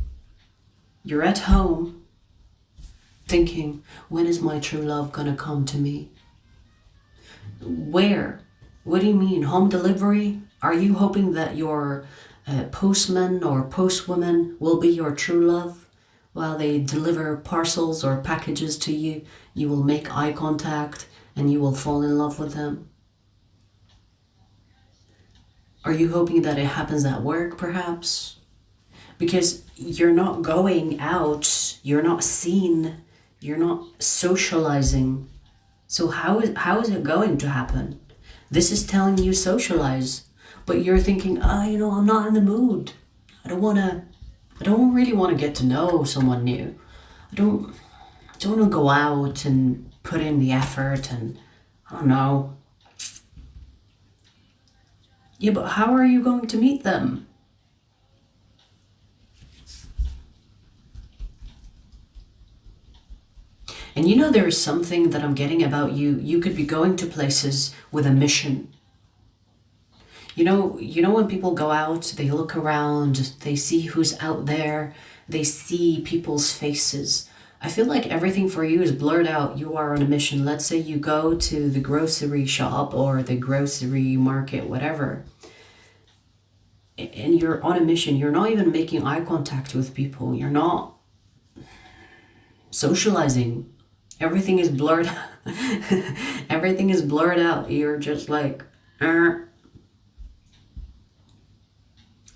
You're at home thinking, when is my true love gonna come to me? Where? What do you mean? Home delivery? Are you hoping that your postman or postwoman will be your true love? While they deliver parcels or packages to you, you will make eye contact and you will fall in love with them. Are you hoping that it happens at work, perhaps? Because you're not going out, you're not seen, you're not socializing. So how is it going to happen? This is telling you socialize, but you're thinking, I'm not in the mood. I don't really want to get to know someone new. I don't want to go out and put in the effort, and I don't know. Yeah, but how are you going to meet them? And you know, there is something that I'm getting about you. You could be going to places with a mission. You know when people go out, they look around, they see who's out there, they see people's faces. I feel like everything for you is blurred out. You are on a mission. Let's say you go to the grocery shop or the grocery market, whatever, and you're on a mission. You're not even making eye contact with people. You're not socializing. Everything is blurred. Everything is blurred out. You're just like,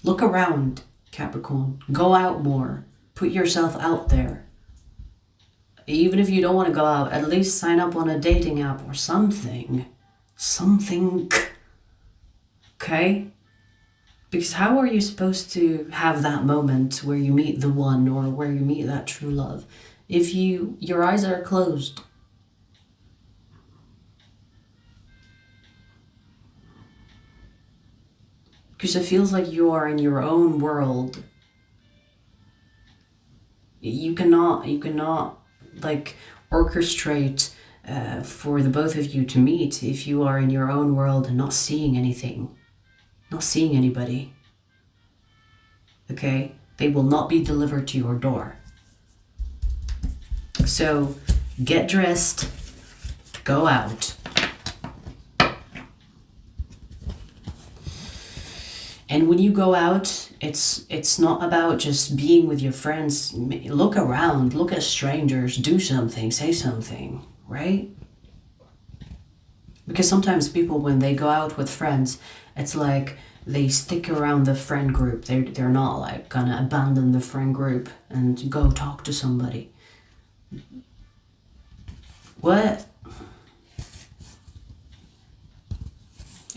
Look around, Capricorn. Go out more. Put yourself out there. Even if you don't want to go out, at least sign up on a dating app or something. Something. Okay? Because how are you supposed to have that moment where you meet the one or where you meet that true love if your eyes are closed? Because it feels like you are in your own world. You cannot like orchestrate for the both of you to meet if you are in your own world and not seeing anything, not seeing anybody. Okay? They will not be delivered to your door. So get dressed, go out. And when you go out, it's not about just being with your friends. Look around, look at strangers, do something, say something, right? Because sometimes people, when they go out with friends, it's like they stick around the friend group. They're not like gonna abandon the friend group and go talk to somebody. What?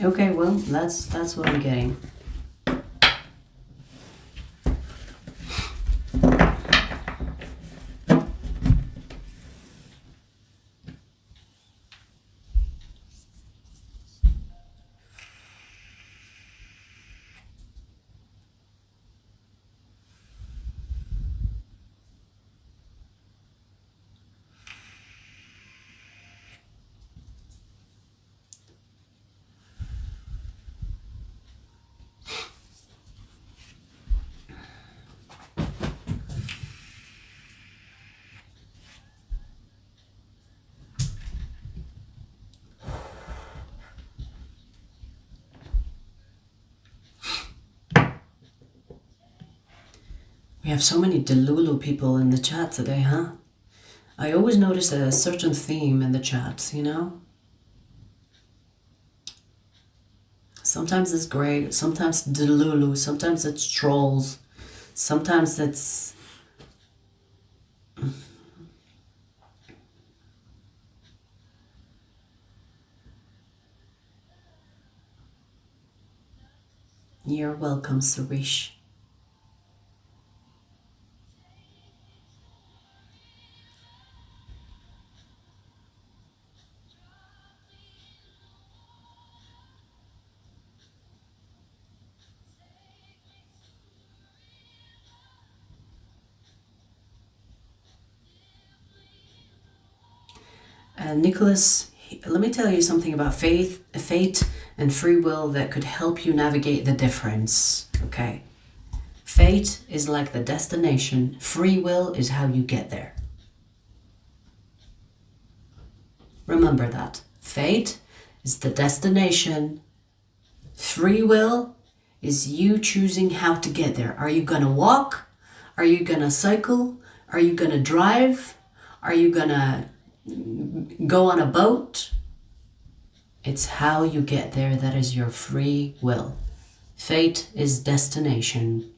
Okay, well, that's what I'm getting. We have so many Delulu people in the chat today, huh? I always notice a certain theme in the chat, you know? Sometimes it's great, sometimes Delulu, sometimes it's trolls, sometimes it's... You're welcome, Sarish. Nicholas, let me tell you something about fate and free will that could help you navigate the difference, okay? Fate is like the destination, free will is how you get there. Remember that. Fate is the destination, free will is you choosing how to get there. Are you gonna walk? Are you gonna cycle? Are you gonna drive? Are you gonna go on a boat? It's how you get there that is your free will. Fate is destination.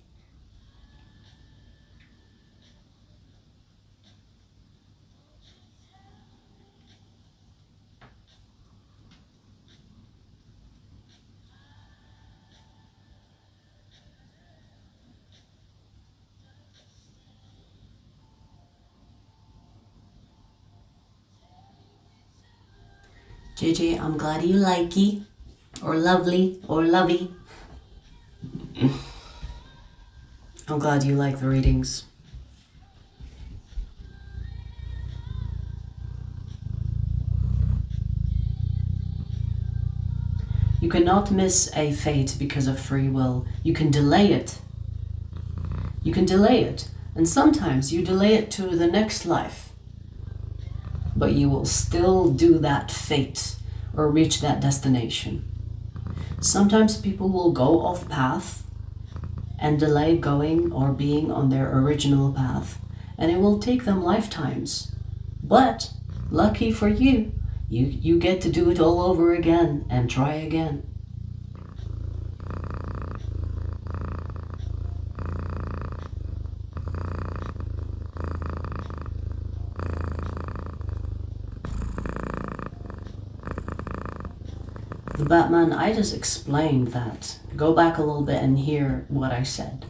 JJ, I'm glad you likey, or lovely, or lovey. I'm glad you like the readings. You cannot miss a fate because of free will. You can delay it. You can delay it. And sometimes you delay it to the next life. But you will still do that fate or reach that destination. Sometimes people will go off path and delay going or being on their original path, and it will take them lifetimes. But lucky for you, you get to do it all over again and try again. The Batman, I just explained that. Go back a little bit and hear what I said.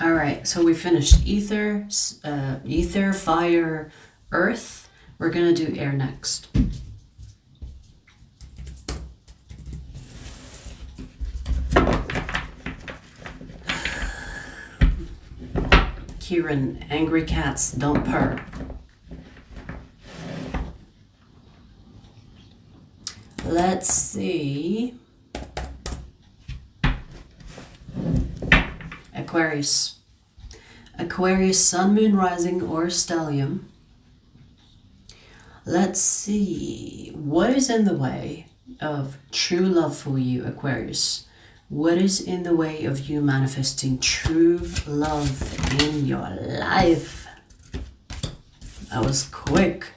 All right, so we finished ether, fire, earth. We're gonna do air next. Chiron, angry cats don't purr. Let's see. Aquarius. Aquarius, sun, moon, rising, or stellium. Let's see. What is in the way of true love for you, Aquarius? What is in the way of you manifesting true love in your life? That was quick.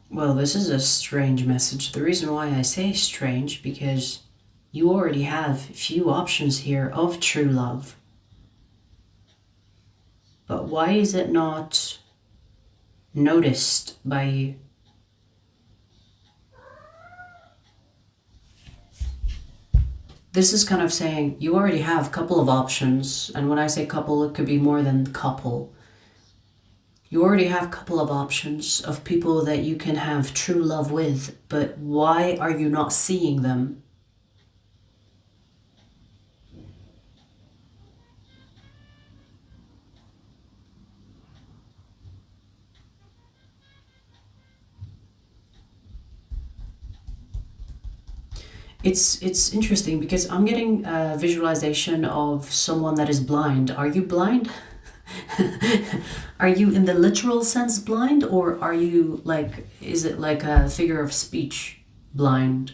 Well, this is a strange message. The reason why I say strange, because you already have few options here of true love. But why is it not noticed by you? This is kind of saying you already have a couple of options. And when I say couple, it could be more than couple. You already have a couple of options of people that you can have true love with, but why are you not seeing them? It's interesting because I'm getting a visualization of someone that is blind. Are you blind? Are you in the literal sense blind, or are you like, is it like a figure of speech blind?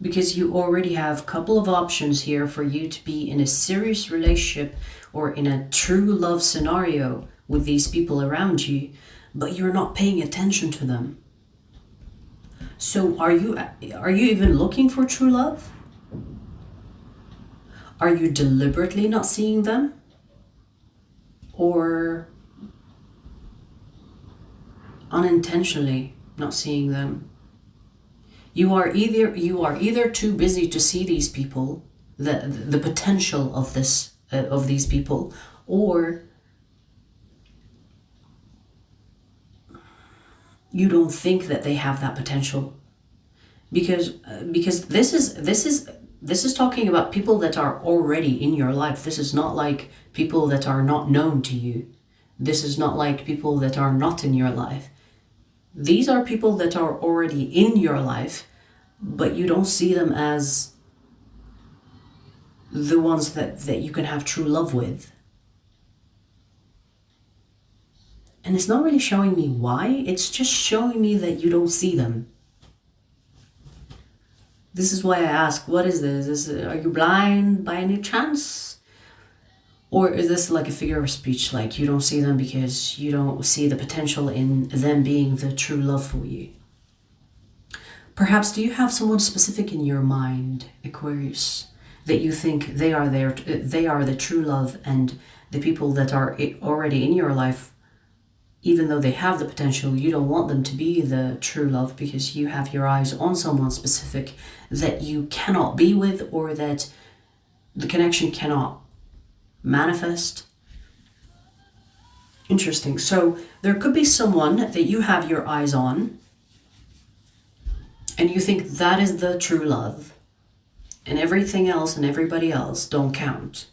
Because you already have a couple of options here for you to be in a serious relationship or in a true love scenario with these people around you, but you're not paying attention to them. So are you even looking for true love? Are you deliberately not seeing them? Or unintentionally not seeing them? You are either too busy to see these people, the potential of these people, or you don't think that they have that potential, because this is talking about people that are already in your life. This is not like people that are not known to you. This is not like people that are not in your life. These are people that are already in your life, but you don't see them as the ones that you can have true love with. And it's not really showing me why, it's just showing me that you don't see them. This is why I ask, what is this? Are you blind by any chance? Or is this like a figure of speech, like you don't see them because you don't see the potential in them being the true love for you? Perhaps do you have someone specific in your mind, Aquarius, that you think they are the true love, and the people that are already in your life, even though they have the potential, you don't want them to be the true love because you have your eyes on someone specific that you cannot be with, or that the connection cannot manifest. Interesting. So there could be someone that you have your eyes on and you think that is the true love, and everything else and everybody else don't count.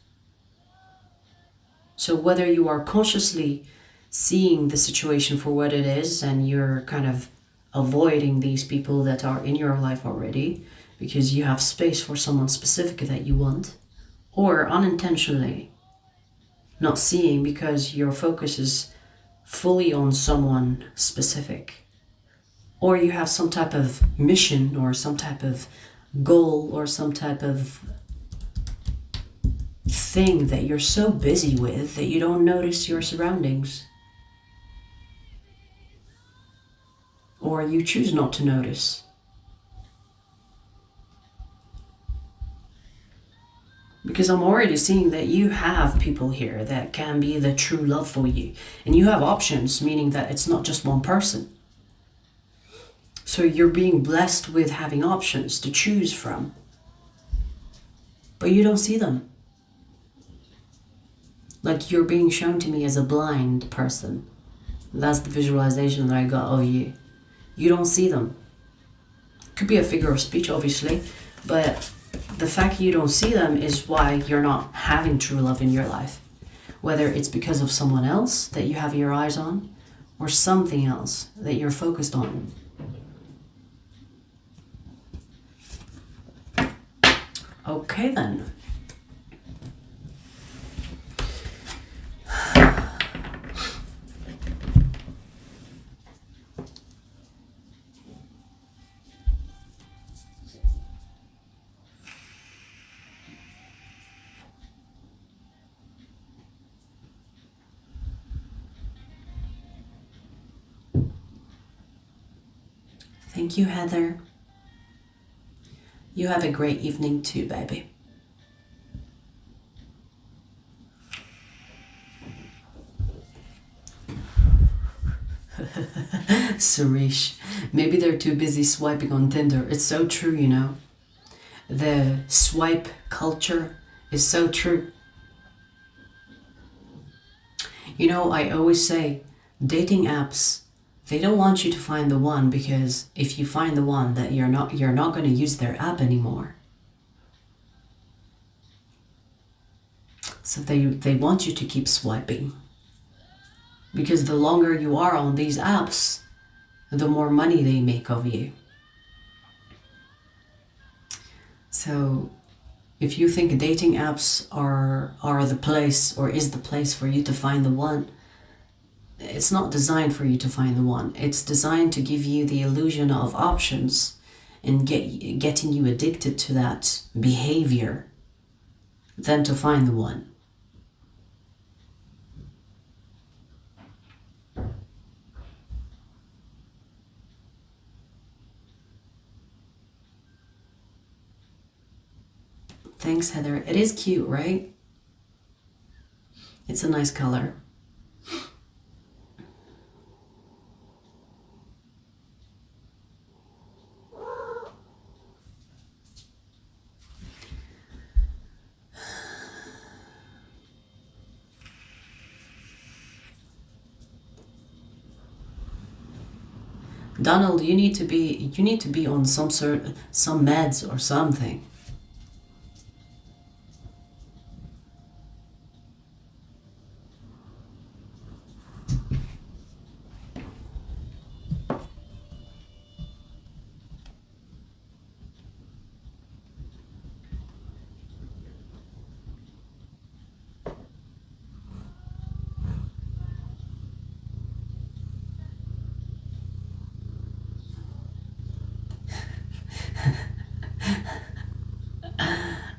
So whether you are consciously seeing the situation for what it is and you're kind of avoiding these people that are in your life already because you have space for someone specific that you want, or unintentionally not seeing because your focus is fully on someone specific, or you have some type of mission or some type of goal or some type of thing that you're so busy with that you don't notice your surroundings, or you choose not to notice. Because I'm already seeing that you have people here that can be the true love for you, and you have options, meaning that it's not just one person. So you're being blessed with having options to choose from, but you don't see them. Like you're being shown to me as a blind person. That's the visualization that I got of you. You don't see them. Could be a figure of speech, obviously, but the fact you don't see them is why you're not having true love in your life. Whether it's because of someone else that you have your eyes on, or something else that you're focused on. Okay then. Thank you, Heather. You have a great evening too, baby. Suresh, maybe they're too busy swiping on Tinder. It's so true, you know. The swipe culture is so true. You know, I always say, dating apps, they don't want you to find the one, because if you find the one, that you're not going to use their app anymore. So they want you to keep swiping. Because the longer you are on these apps, the more money they make of you. So if you think dating apps are the place, or is the place for you to find the one, it's not designed for you to find the one. It's designed to give you the illusion of options and getting you addicted to that behavior than to find the one. Thanks, Heather. It is cute, right? It's a nice color. Donald, you need to be on some meds or something.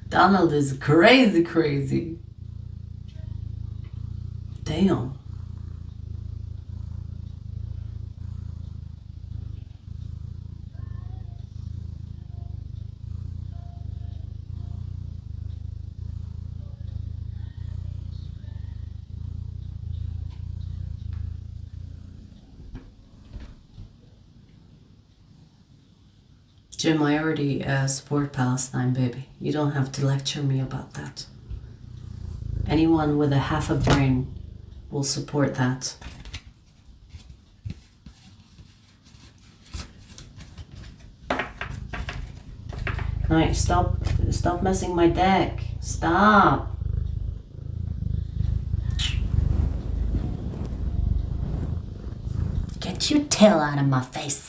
Donald is crazy. Damn. Jim, I already support Palestine, baby. You don't have to lecture me about that. Anyone with a half a brain will support that. Right, stop messing my deck. Stop. Get your tail out of my face.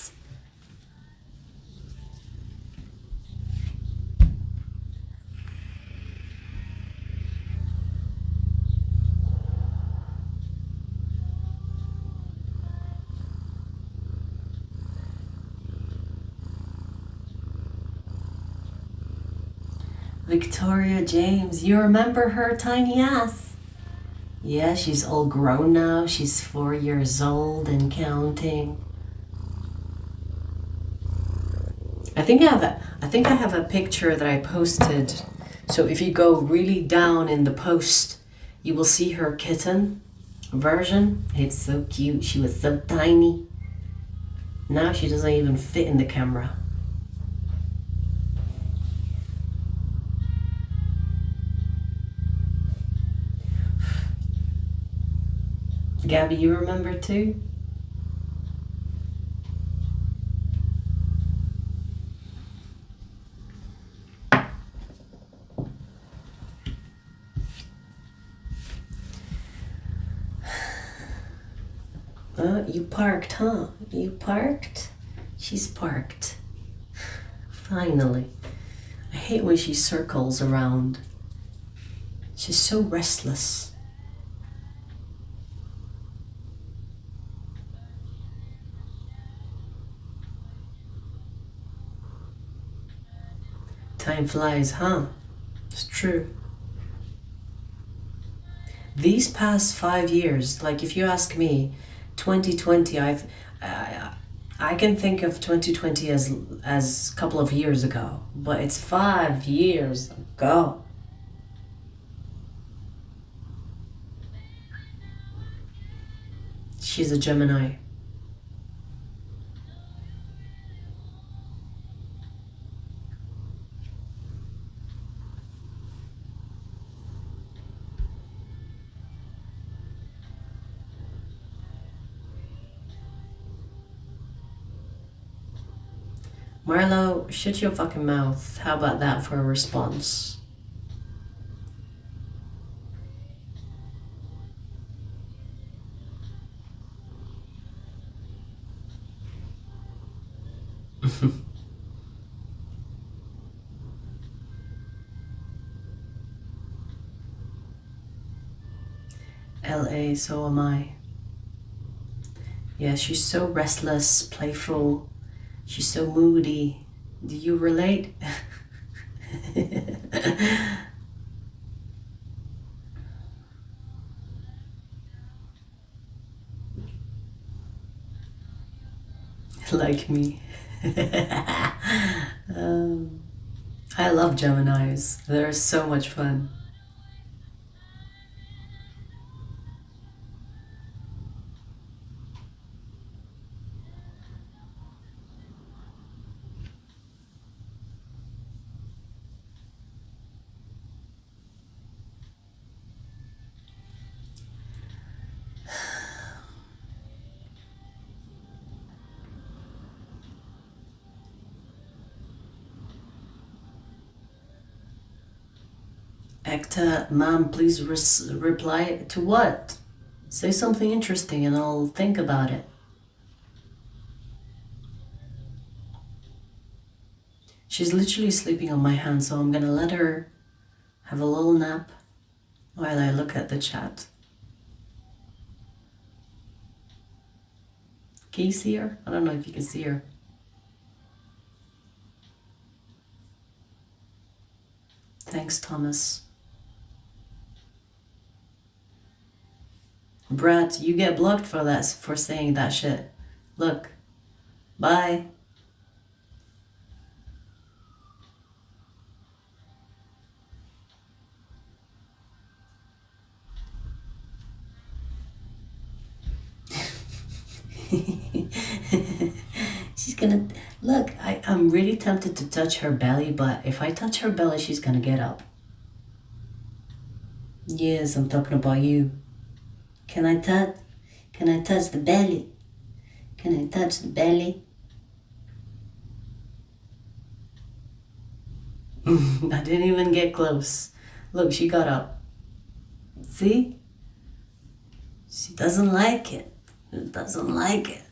Victoria James, you remember her tiny ass? Yeah, she's all grown now. She's 4 years old and counting. I think I have a picture that I posted. So if you go really down in the post, you will see her kitten version. It's so cute. She was so tiny. Now she doesn't even fit in the camera. Gabby, you remember too? You parked, huh? You parked? She's parked. Finally. I hate when she circles around. She's so restless. Time flies, huh? It's true. These past 5 years, like if you ask me, 2020, I can think of 2020 as a couple of years ago, but it's 5 years ago. She's a Gemini. Marlo, shut your fucking mouth. How about that for a response? LA, so am I. Yeah, she's so restless, playful. She's so moody. Do you relate? Like me. I love Geminis. They're so much fun. Ekta, ma'am, please reply to what? Say something interesting and I'll think about it. She's literally sleeping on my hand, so I'm gonna let her have a little nap while I look at the chat. Can you see her? I don't know if you can see her. Thanks, Thomas. Brett, you get blocked for that, for saying that shit. Look. Bye. Look, I'm really tempted to touch her belly, but if I touch her belly, she's gonna get up. Yes, I'm talking about you. Can I touch the belly? Can I touch the belly? I didn't even get close. Look, she got up. See? She doesn't like it. She doesn't like it.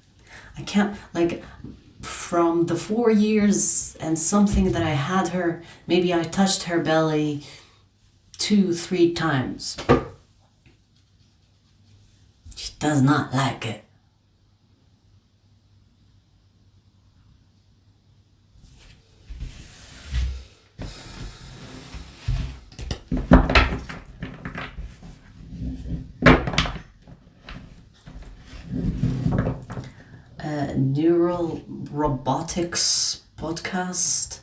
I can't, like, from the 4 years and something that I had her, maybe I touched her belly 2-3 times. She does not like it. Neural robotics podcast.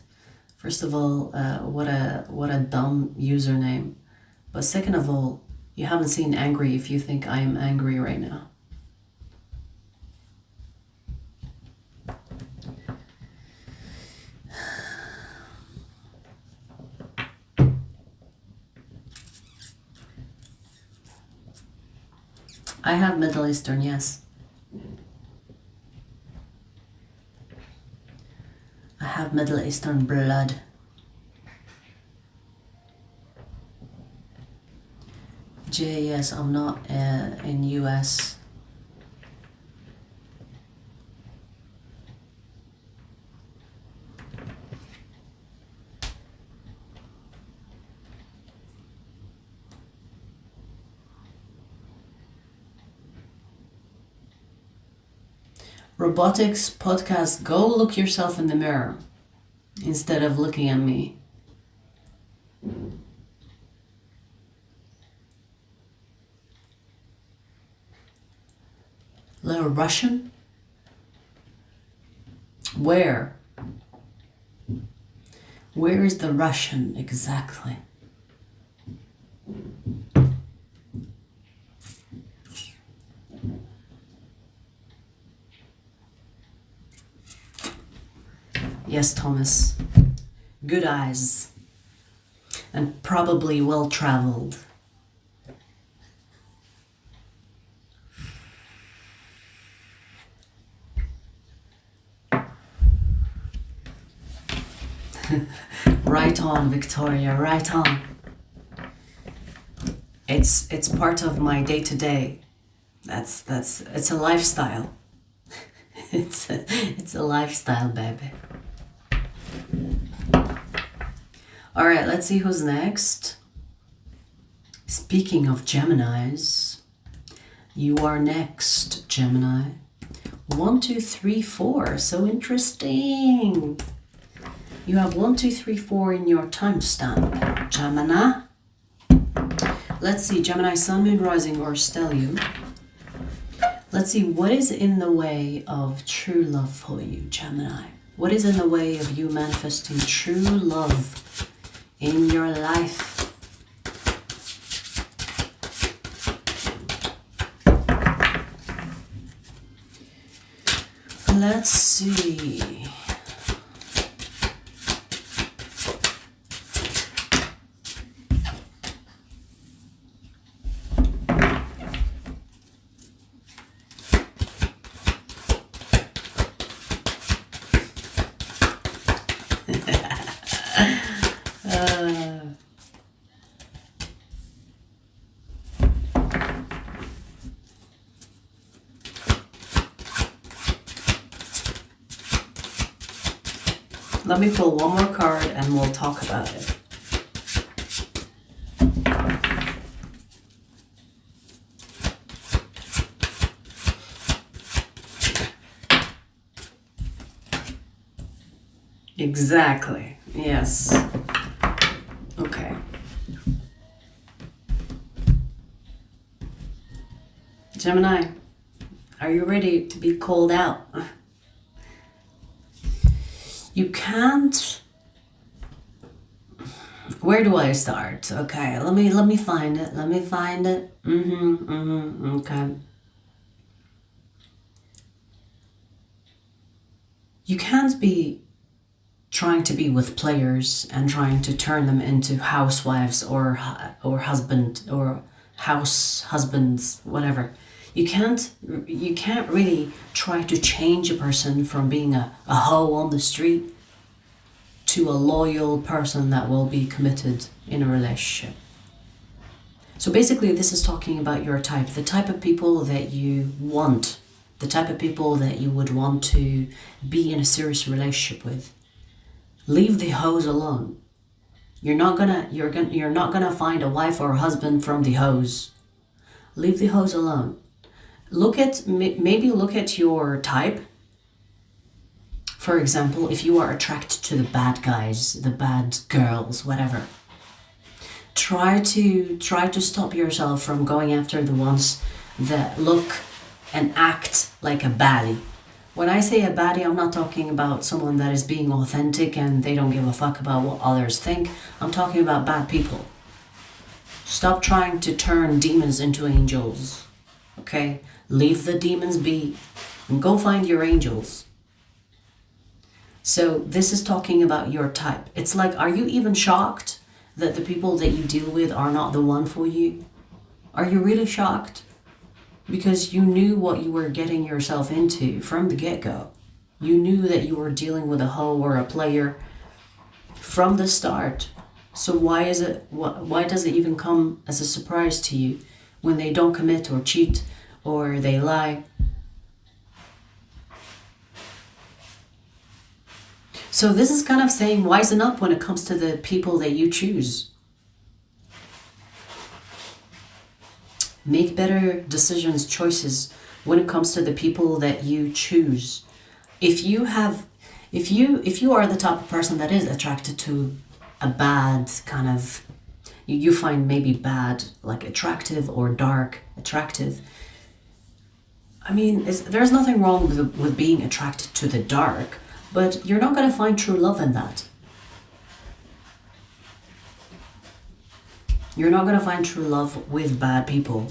First of all, what a dumb username. But second of all, you haven't seen angry if you think I am angry right now. I have Middle Eastern, yes. I have Middle Eastern blood. Yes, I'm not in US. Robotics podcast, go look yourself in the mirror instead of looking at me. Little Russian? Where? Where is the Russian exactly? Yes, Thomas. Good eyes. And probably well traveled. Right on, Victoria, right on. It's part of my day-to-day. It's a lifestyle. It's a lifestyle, baby. All right, let's see who's next. Speaking of Geminis, you are next, Gemini. 1, 2, 3, 4. So interesting. You have 1, 2, 3, 4 in your timestamp, Gemini. Let's see, Gemini, Sun, Moon, Rising, or Stellium. Let's see, what is in the way of true love for you, Gemini? What is in the way of you manifesting true love in your life? Let's see. Let me pull one more card and we'll talk about it. Exactly. Yes. Okay. Gemini, are you ready to be called out? You can't. Where do I start? Okay, let me find it. Let me find it. Okay. you can't be trying to be with players and trying to turn them into housewives or husband or house husbands, whatever. You can't really try to change a person from being a hoe on the street to a loyal person that will be committed in a relationship. So basically this is talking about your type, the type of people that you want, the type of people that you would want to be in a serious relationship with. Leave the hoes alone. You're not gonna find a wife or a husband from the hoes. Leave the hoes alone. Maybe look at your type. For example, if you are attracted to the bad guys, the bad girls, whatever, try to stop yourself from going after the ones that look and act like a baddie. When I say a baddie, I'm not talking about someone that is being authentic and they don't give a fuck about what others think. I'm talking about bad people. Stop trying to turn demons into angels. Okay? Leave the demons be and go find your angels. So this is talking about your type. It's like, are you even shocked that the people that you deal with are not the one for you? Are you really shocked? Because you knew what you were getting yourself into from the get-go. You knew that you were dealing with a hoe or a player from the start. So why does it even come as a surprise to you when they don't commit or cheat or they lie? So this is kind of saying wisen up when it comes to the people that you choose. Make better decisions, choices when it comes to the people that you choose. If you are the type of person that is attracted to a bad kind of, you find maybe bad, like attractive or dark attractive. I mean, there's nothing wrong with being attracted to the dark, but you're not going to find true love in that. You're not going to find true love with bad people.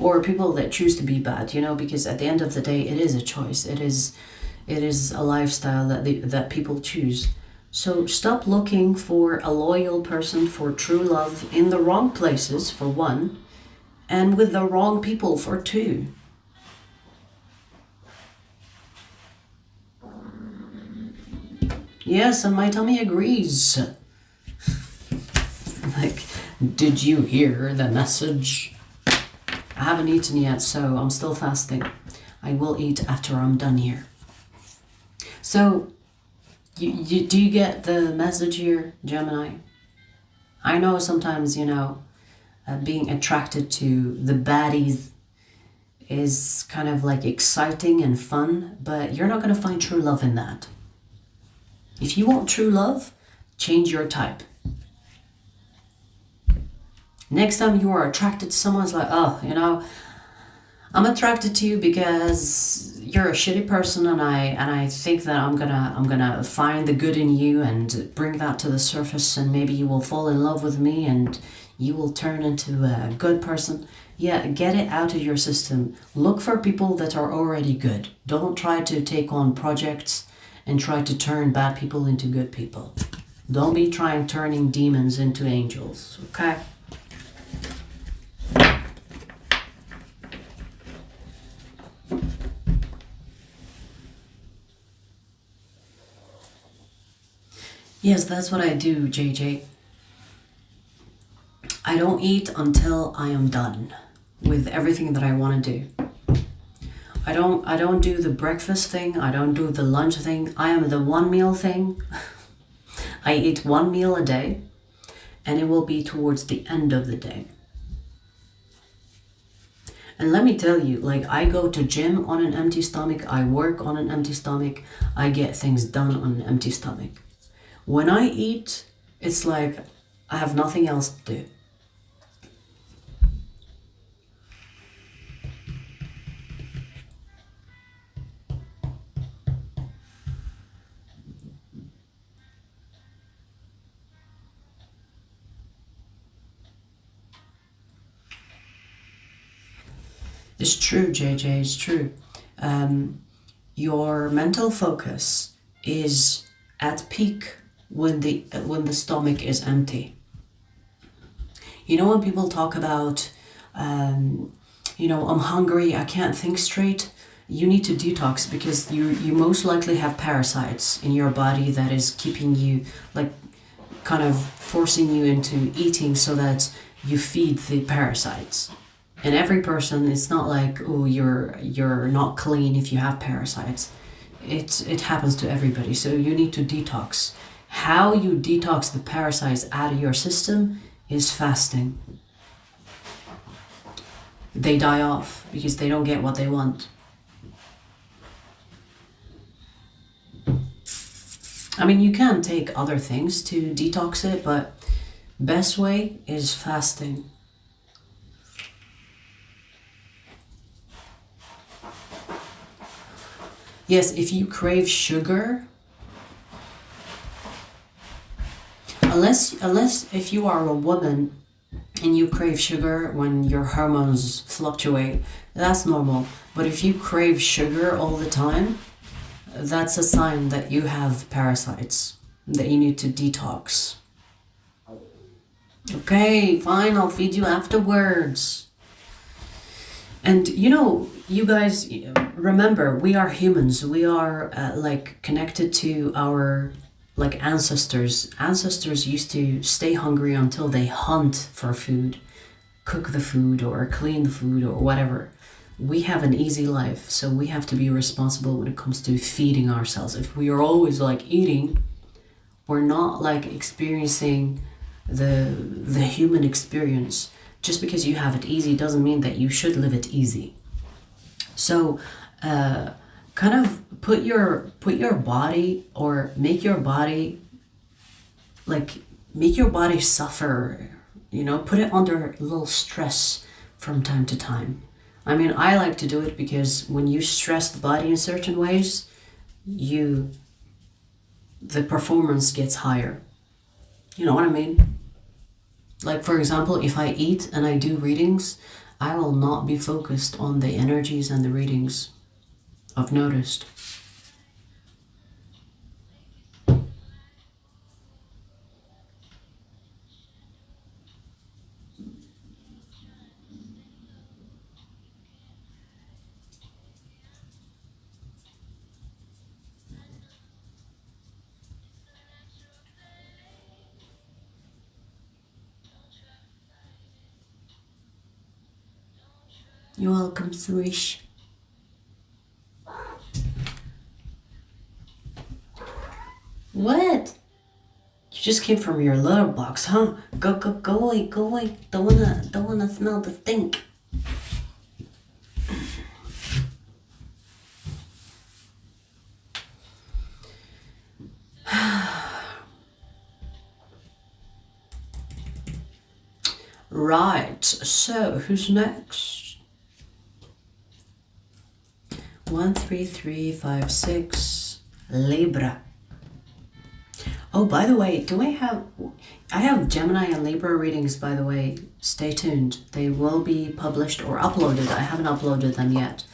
Or people that choose to be bad, because at the end of the day, it is a choice. It is a lifestyle that people choose. So stop looking for a loyal person, for true love in the wrong places, for one, and with the wrong people, for two. Yes, and my tummy agrees. Like, did you hear the message? I haven't eaten yet, so I'm still fasting. I will eat after I'm done here. So, do you get the message here, Gemini? I know sometimes, being attracted to the baddies is kind of like exciting and fun, but you're not going to find true love in that. If you want true love, change your type. Next time you are attracted to someone, it's like, I'm attracted to you because you're a shitty person, and I think that I'm gonna find the good in you and bring that to the surface, and maybe you will fall in love with me and you will turn into a good person. Yeah, get it out of your system. Look for people that are already good. Don't try to take on projects and try to turn bad people into good people. Don't be turning demons into angels, okay? Yes, that's what I do, JJ. I don't eat until I am done with everything that I want to do. I don't do the breakfast thing. I don't do the lunch thing. I am the one meal thing. I eat one meal a day, and it will be towards the end of the day. And let me tell you, like, I go to gym on an empty stomach. I work on an empty stomach. I get things done on an empty stomach. When I eat, it's like I have nothing else to do. It's true, JJ, it's true. your mental focus is at peak when the stomach is empty. You know, when people talk about, you know, I'm hungry, I can't think straight, you need to detox, because you most likely have parasites in your body that is keeping you, like, kind of forcing you into eating so that you feed the parasites. And every person, it's not like, oh, you're not clean if you have parasites. It happens to everybody. So you need to detox. How you detox the parasites out of your system is fasting. They die off because they don't get what they want. I mean, you can take other things to detox it, but best way is fasting. Yes, if you crave sugar, unless if you are a woman and you crave sugar when your hormones fluctuate, that's normal. But if you crave sugar all the time, that's a sign that you have parasites that you need to detox. Okay, fine, I'll feed you afterwards. And you know, you guys, remember, we are humans. We are like connected to our like ancestors. Ancestors used to stay hungry until they hunt for food, cook the food or clean the food or whatever. We have an easy life, so we have to be responsible when it comes to feeding ourselves. If we are always like eating, we're not like experiencing the human experience. Just because you have it easy doesn't mean that you should live it easy. So kind of put your body, or make your body suffer, you know, put it under a little stress from time to time. I mean, I like to do it because when you stress the body in certain ways, the performance gets higher. You know what I mean? Like, for example, if I eat and I do readings, I will not be focused on the energies and the readings. I've noticed. You're welcome, Suresh. What? You just came from your litter box, huh? Go away, go away. Don't wanna smell the stink. Right, so who's next? 1, 3, 3, 5, 6, Libra. Oh, by the way, I have Gemini and Libra readings, by the way. Stay tuned. They will be published or uploaded. I haven't uploaded them yet.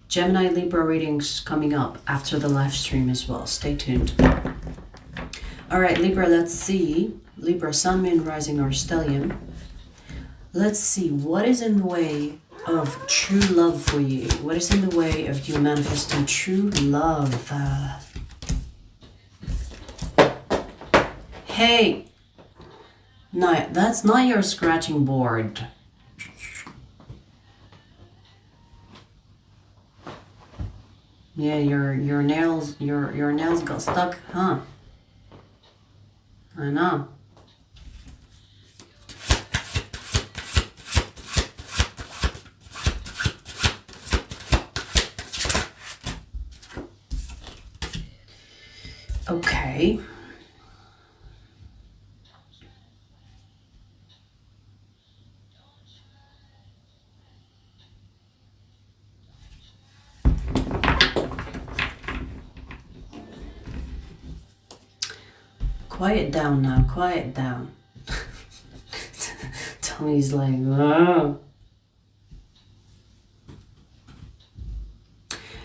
Gemini Libra readings coming up after the live stream as well. Stay tuned. All right, Libra, let's see. Libra, Sun, Moon, Rising, or Stellium. Let's see, what is in the way of true love for you? What is in the way of you manifesting true love? Hey, no, that's not your scratching board. Yeah, your nails got stuck, huh? I know. Okay. Quiet down now, quiet down. Tony's like, oh.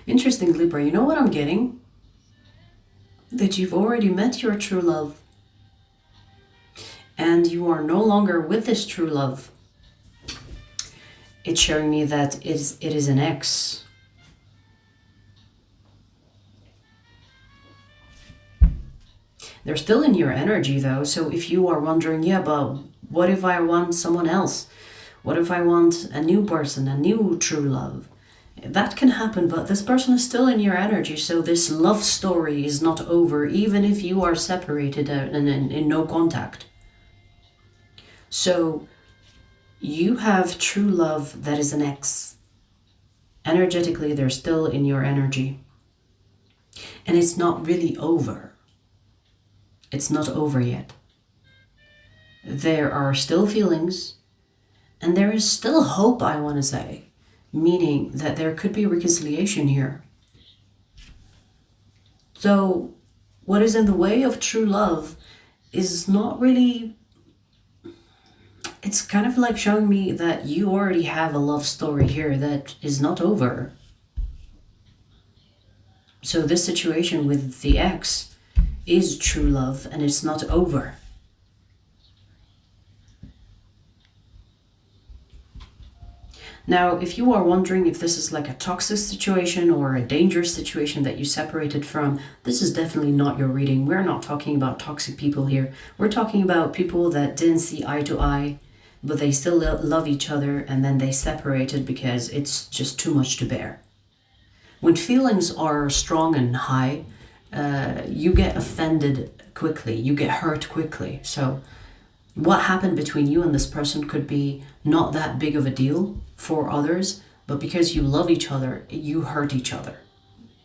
Interesting. interesting, Libra. You know what I'm getting? That you've already met your true love. And you are no longer with this true love. It's showing me that it is an ex. They're still in your energy though. So if you are wondering, yeah, but what if I want someone else? What if I want a new person, a new true love? That can happen, but this person is still in your energy. So this love story is not over, even if you are separated and in no contact. So you have true love that is an ex. Energetically, they're still in your energy. And it's not really over. It's not over yet. There are still feelings, and there is still hope, I want to say, meaning that there could be reconciliation here. So what is in the way of true love is not really... It's kind of like showing me that you already have a love story here that is not over. So this situation with the ex is true love and it's not over. Now, if you are wondering if this is like a toxic situation or a dangerous situation that you separated from, this is definitely not your reading. We're not talking about toxic people here. We're talking about people that didn't see eye to eye, but they still love each other, and then they separated because it's just too much to bear. When feelings are strong and high, you get offended quickly, you get hurt quickly. So what happened between you and this person could be not that big of a deal for others, but because you love each other, you hurt each other.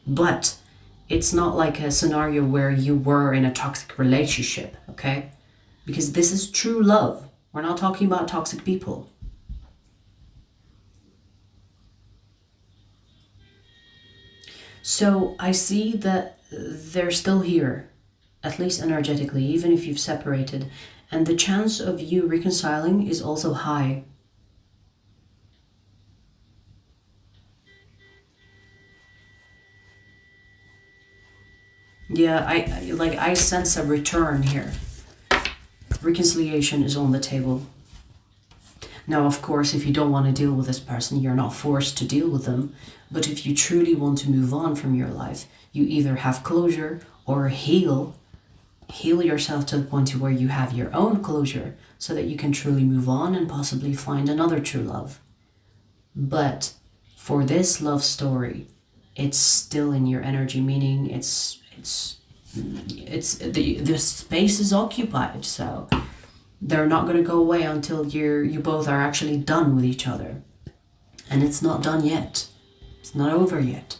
But it's not like a scenario where you were in a toxic relationship, okay? Because this is true love. We're not talking about toxic people. So I see that they're still here, at least energetically, even if you've separated. And the chance of you reconciling is also high. Yeah, I sense a return here. Reconciliation is on the table. Now, of course, if you don't want to deal with this person, you're not forced to deal with them. But if you truly want to move on from your life, you either have closure or heal yourself to the point where you have your own closure so that you can truly move on and possibly find another true love. But for this love story, it's still in your energy, meaning the space is occupied, so they're not going to go away until you both are actually done with each other. And it's not done yet. It's not over yet.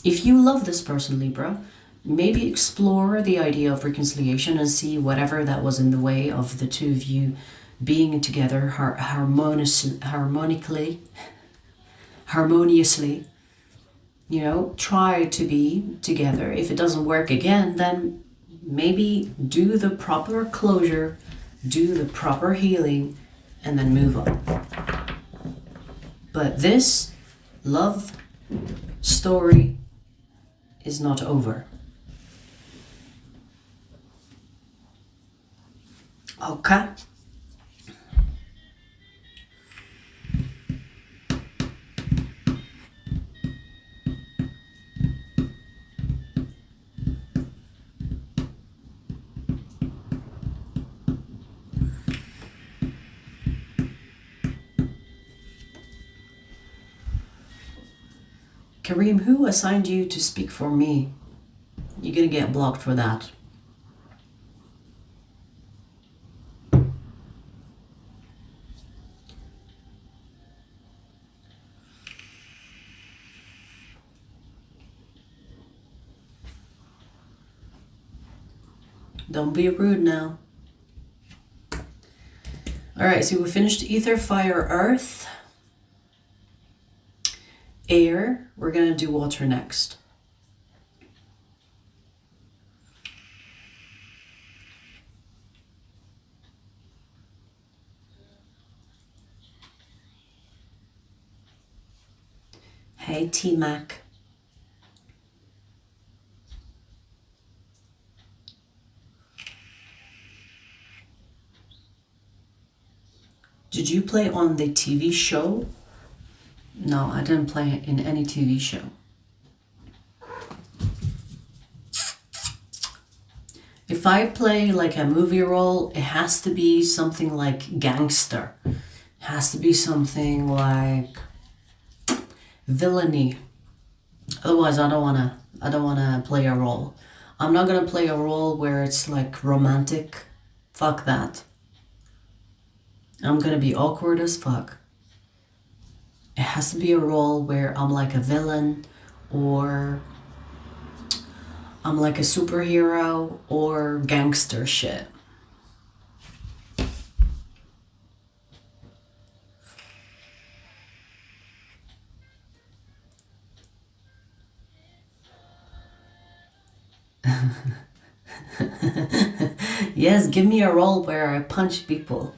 If you love this person, Libra, maybe explore the idea of reconciliation and see whatever that was in the way of the two of you being together harmoniously. You know, try to be together. If it doesn't work again, then maybe do the proper closure, do the proper healing, and then move on. But this love story is not over. Okay. Kareem, who assigned you to speak for me? You're gonna get blocked for that. Don't be rude now. Alright, so we finished ether, fire, earth, air. We're gonna do water next. Hey, T-Mac. Did you play on the TV show? No, I didn't play in any TV show. If I play like a movie role, it has to be something like gangster. It has to be something like villainy. Otherwise, I don't wanna play a role. I'm not gonna play a role where it's like romantic. Fuck that. I'm gonna be awkward as fuck. It has to be a role where I'm like a villain, or I'm like a superhero, or gangster shit. Yes, give me a role where I punch people.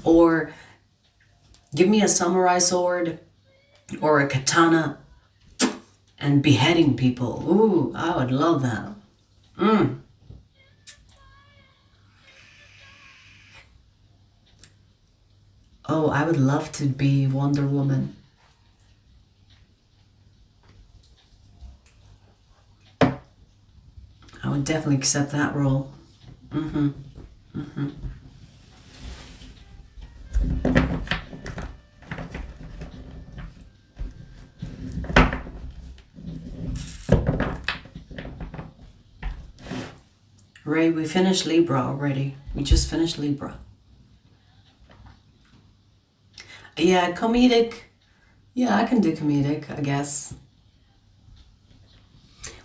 Or give me a samurai sword or a katana and beheading people. Ooh, I would love that. Oh, I would love to be Wonder Woman. I would definitely accept that role. Ray, we finished Libra already. We just finished Libra. Yeah, comedic. Yeah, I can do comedic, I guess.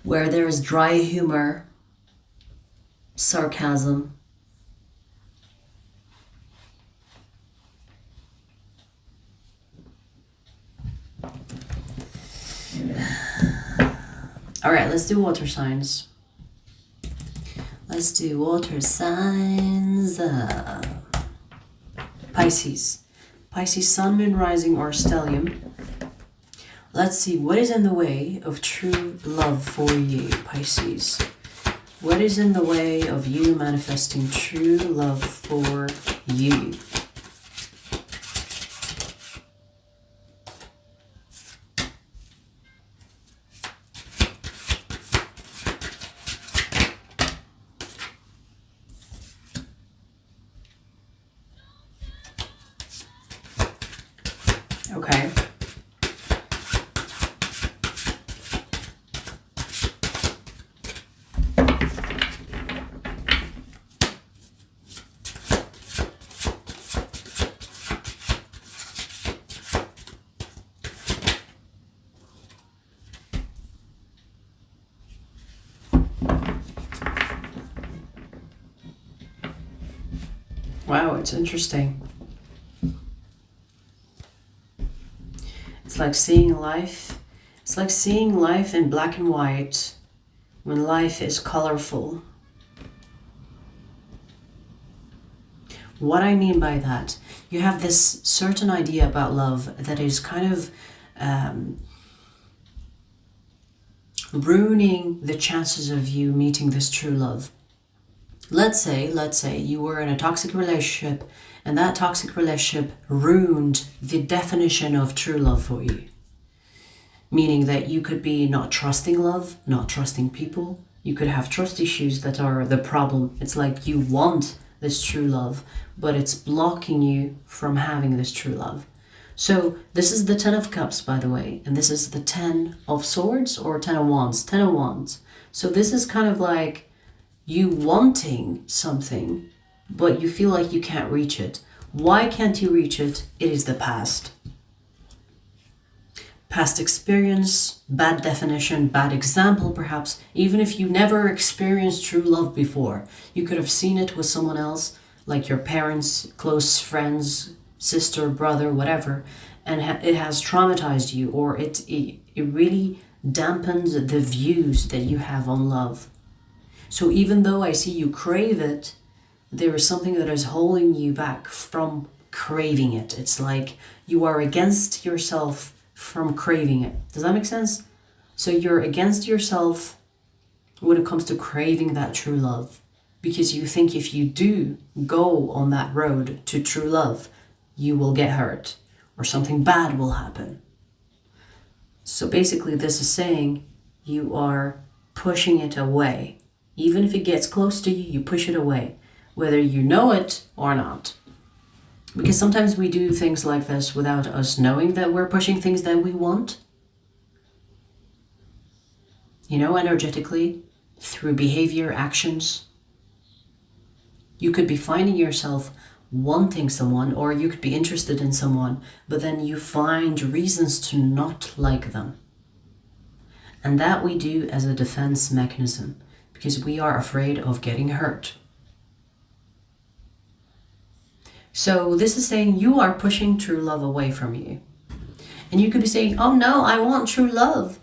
Where there's dry humor, sarcasm. All right, let's do water signs. Let's do water signs. Pisces. Pisces, sun, moon, rising, or stellium. Let's see, what is in the way of true love for you, Pisces? What is in the way of you manifesting true love for you? Okay. Wow, it's interesting. It's like seeing life. It's like seeing life in black and white when life is colorful. What I mean by that, you have this certain idea about love that is kind of ruining the chances of you meeting this true love. Let's say you were in a toxic relationship and that toxic relationship ruined the definition of true love for you. Meaning that you could be not trusting love, not trusting people. You could have trust issues that are the problem. It's like you want this true love, but it's blocking you from having this true love. So this is the 10 of Cups, by the way, and this is the 10 of Swords or 10 of Wands, 10 of Wands. So this is kind of like you wanting something, but you feel like you can't reach it. Why can't you reach it? It is the past. Past experience, bad definition, bad example perhaps. Even if you never experienced true love before, you could have seen it with someone else, like your parents, close friends, sister, brother, whatever, and it has traumatized you, or it really dampens the views that you have on love. So even though I see you crave it, there is something that is holding you back from craving it. It's like you are against yourself from craving it. Does that make sense? So you're against yourself when it comes to craving that true love, because you think if you do go on that road to true love, you will get hurt or something bad will happen. So basically this is saying you are pushing it away. Even if it gets close to you, you push it away, whether you know it or not. Because sometimes we do things like this without us knowing that we're pushing things that we want. You know, energetically, through behavior, actions. You could be finding yourself wanting someone, or you could be interested in someone, but then you find reasons to not like them. And that we do as a defense mechanism, because we are afraid of getting hurt. So this is saying you are pushing true love away from you. And you could be saying, oh no, I want true love.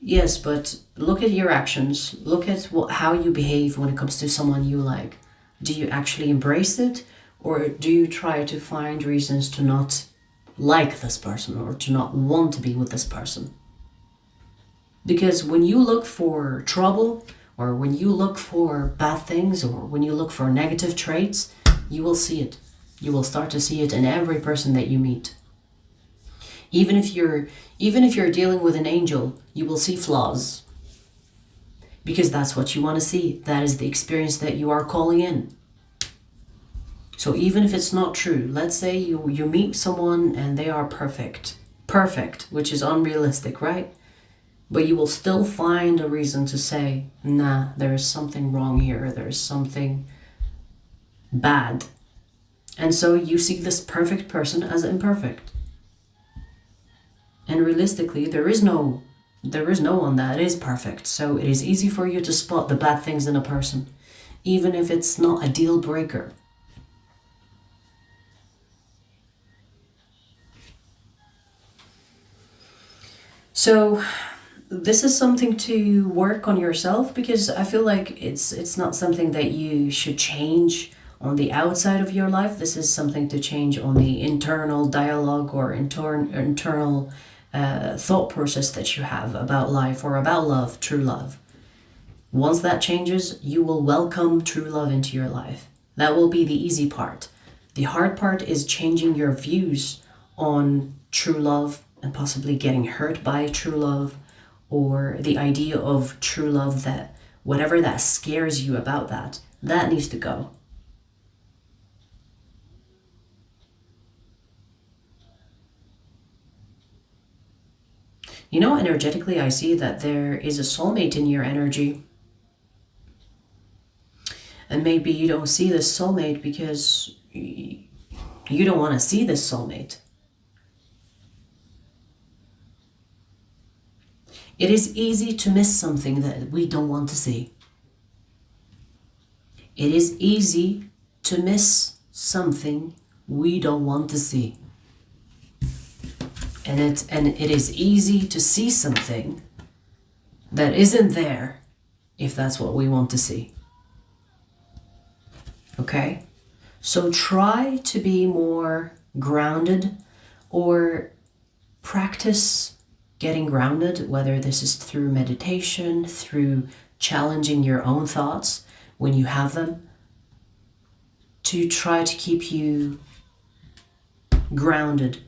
Yes, but look at your actions. Look at how you behave when it comes to someone you like. Do you actually embrace it? Or do you try to find reasons to not like this person or to not want to be with this person? Because when you look for trouble, or when you look for bad things, or when you look for negative traits, you will see it. You will start to see it in every person that you meet. Even if you're dealing with an angel, you will see flaws. Because that's what you want to see. That is the experience that you are calling in. So even if it's not true, let's say you meet someone and they are perfect. Perfect, which is unrealistic, right? But you will still find a reason to say, nah, there is something wrong here. There is something bad. And so you see this perfect person as imperfect. And realistically, there is no one that is perfect. So it is easy for you to spot the bad things in a person, even if it's not a deal breaker. So this is something to work on yourself, because I feel like it's not something that you should change on the outside of your life. This is something to change on the internal dialogue or internal thought process that you have about life or about love, true love. Once that changes, you will welcome true love into your life. That will be the easy part. The hard part is changing your views on true love and possibly getting hurt by true love, or the idea of true love, that whatever that scares you about that needs to go. You know, energetically, I see that there is a soulmate in your energy. And maybe you don't see this soulmate because you don't want to see this soulmate. It is easy to miss something that we don't want to see. It is easy to miss something we don't want to see. And it is easy to see something that isn't there if that's what we want to see. Okay? So try to be more grounded, or practice getting grounded, whether this is through meditation, through challenging your own thoughts when you have them, to try to keep you grounded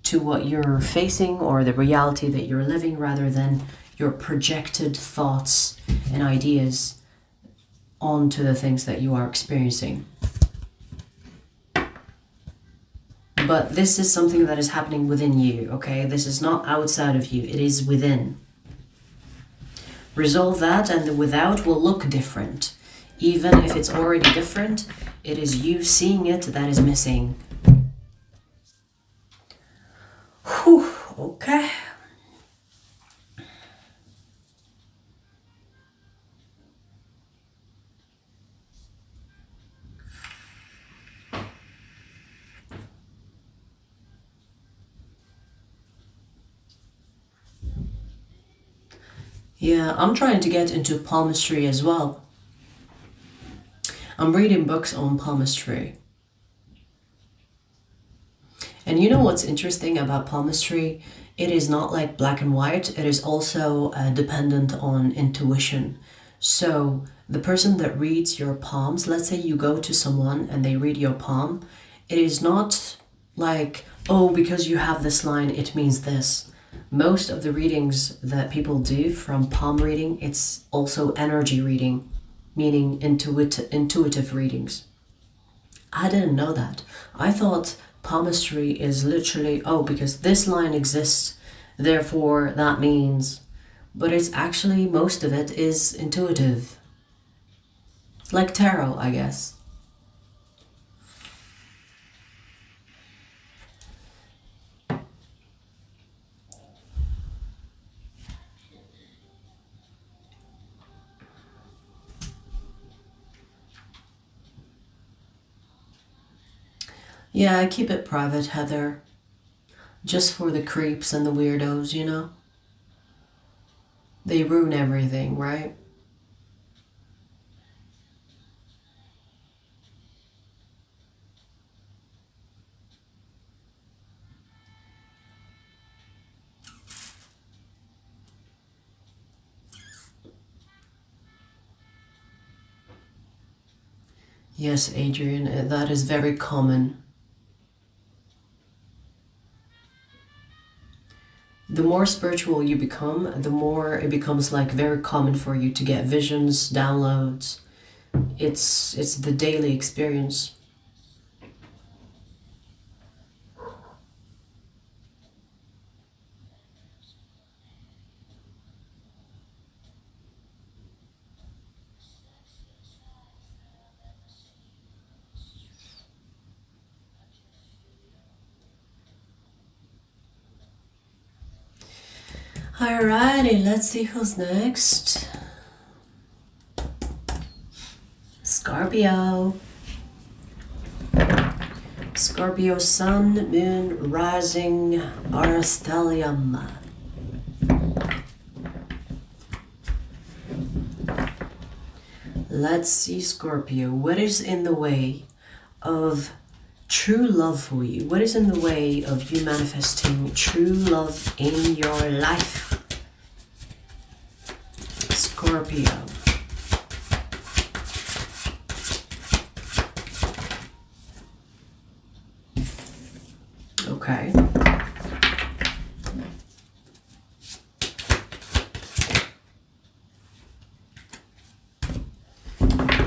to what you're facing or the reality that you're living, rather than your projected thoughts and ideas onto the things that you are experiencing. But this is something that is happening within you, okay? This is not outside of you, it is within. Resolve that, and the without will look different. Even if it's already different, it is you seeing it that is missing. Whew, okay. Yeah, I'm trying to get into palmistry as well. I'm reading books on palmistry. And you know what's interesting about palmistry? It is not like black and white. It is also dependent on intuition. So the person that reads your palms, let's say you go to someone and they read your palm, it is not like, oh, because you have this line, it means this. Most of the readings that people do from palm reading, it's also energy reading, meaning intuitive readings. I didn't know that. I thought palmistry is literally, oh, because this line exists, therefore that means. But it's actually, most of it is intuitive. Like tarot, I guess. Yeah, I keep it private, Heather. Just for the creeps and the weirdos, you know? They ruin everything, right? Yes, Adrian, that is very common. The more spiritual you become, the more it becomes like very common for you to get visions, downloads. It's the daily experience. Alrighty, let's see who's next. Scorpio. Scorpio sun, moon, rising, Aristelium. Let's see, Scorpio. What is in the way of true love for you? What is in the way of you manifesting true love in your life? Scorpio. Okay.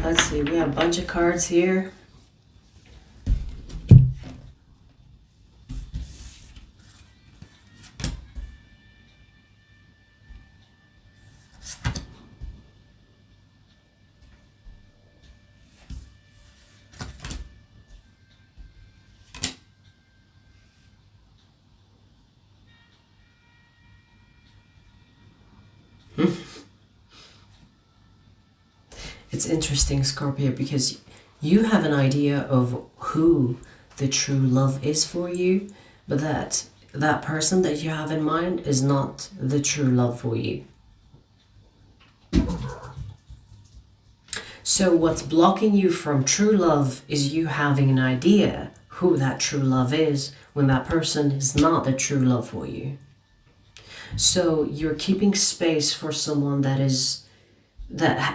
Let's see, we have a bunch of cards here. It's interesting, Scorpio, because you have an idea of who the true love is for you, but that person that you have in mind is not the true love for you. So what's blocking you from true love is you having an idea who that true love is when that person is not the true love for you. So you're keeping space for someone that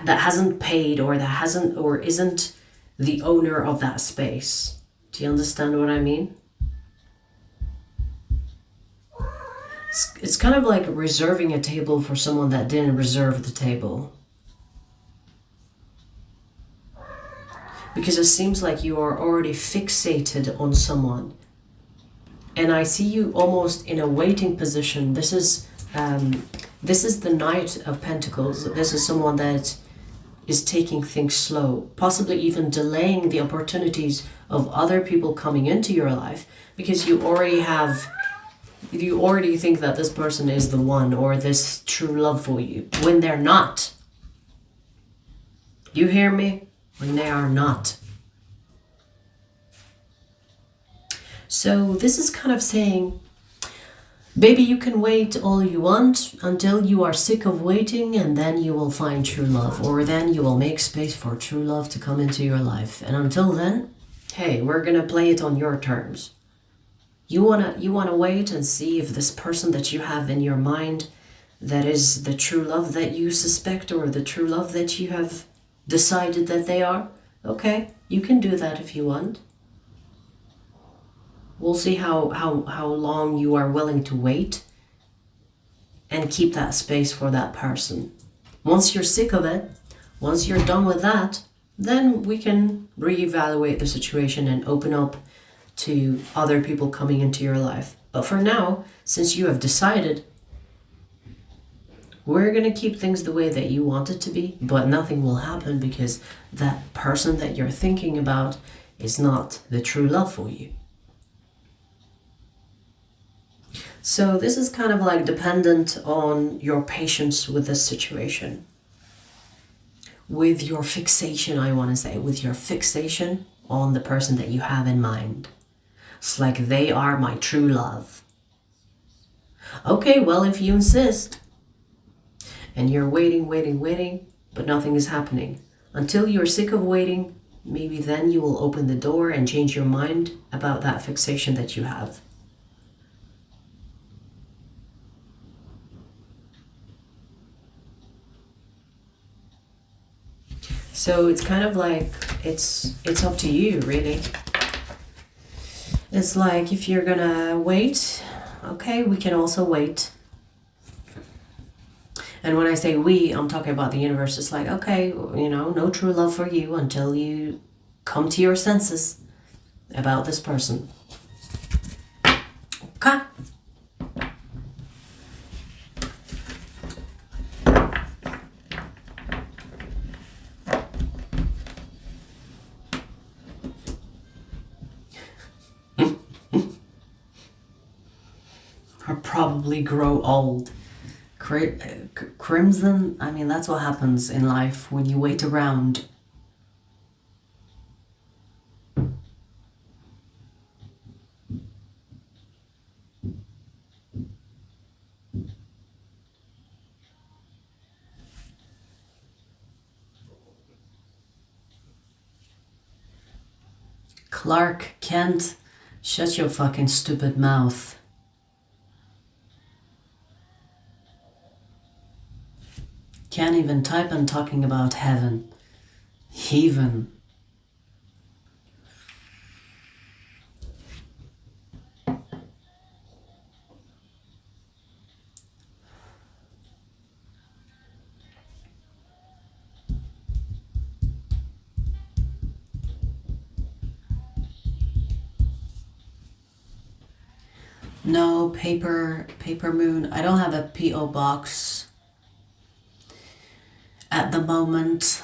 hasn't paid, or that hasn't or isn't the owner of that space. Do you understand what I mean? It's kind of like reserving a table for someone that didn't reserve the table. Because it seems like you are already fixated on someone. And I see you almost in a waiting position. This is the Knight of Pentacles. This is someone that is taking things slow, possibly even delaying the opportunities of other people coming into your life, because you already think that this person is the one, or this true love for you, when they're not. You hear me? When they are not. So this is kind of saying, baby, you can wait all you want until you are sick of waiting, and then you will find true love, or then you will make space for true love to come into your life. And until then, hey, we're gonna play it on your terms. You wanna wait and see if this person that you have in your mind, that is the true love that you suspect, or the true love that you have decided that they are. Okay, you can do that if you want. We'll see how long you are willing to wait and keep that space for that person. Once you're sick of it, once you're done with that, then we can reevaluate the situation and open up to other people coming into your life. But for now, since you have decided, we're going to keep things the way that you want it to be, but nothing will happen because that person that you're thinking about is not the true love for you. So this is kind of like dependent on your patience with this situation. With your fixation, I want to say, with your fixation on the person that you have in mind. It's like they are my true love. Okay, well, if you insist, and you're waiting, but nothing is happening. Until you're sick of waiting, maybe then you will open the door and change your mind about that fixation that you have. So it's kind of like, it's up to you, really. It's like, if you're gonna wait, okay, we can also wait. And when I say we, I'm talking about the universe. It's like, okay, no true love for you until you come to your senses about this person. Okay. Or probably grow old. Crimson, I mean, that's what happens in life when you wait around. Clark Kent, shut your fucking stupid mouth. Can't even type and talking about heaven. Heaven. No, paper moon. I don't have a P.O. box at the moment.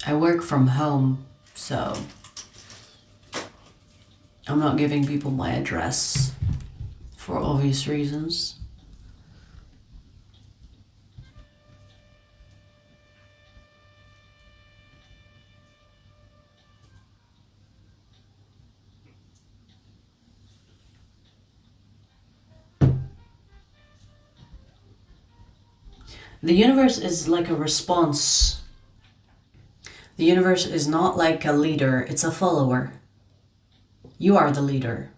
I work from home, so I'm not giving people my address for obvious reasons. The universe is like a response. The universe is not like a leader, it's a follower. You are the leader.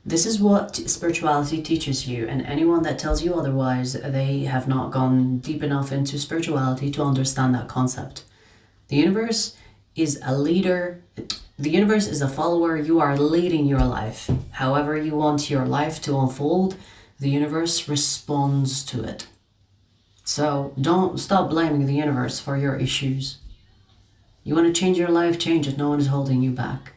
This is what spirituality teaches you, and anyone that tells you otherwise, they have not gone deep enough into spirituality to understand that concept. The universe is a leader. The universe is a follower. You are leading your life. However you want your life to unfold, the universe responds to it. So don't stop blaming the universe for your issues. You want to change your life, change it. No one is holding you back.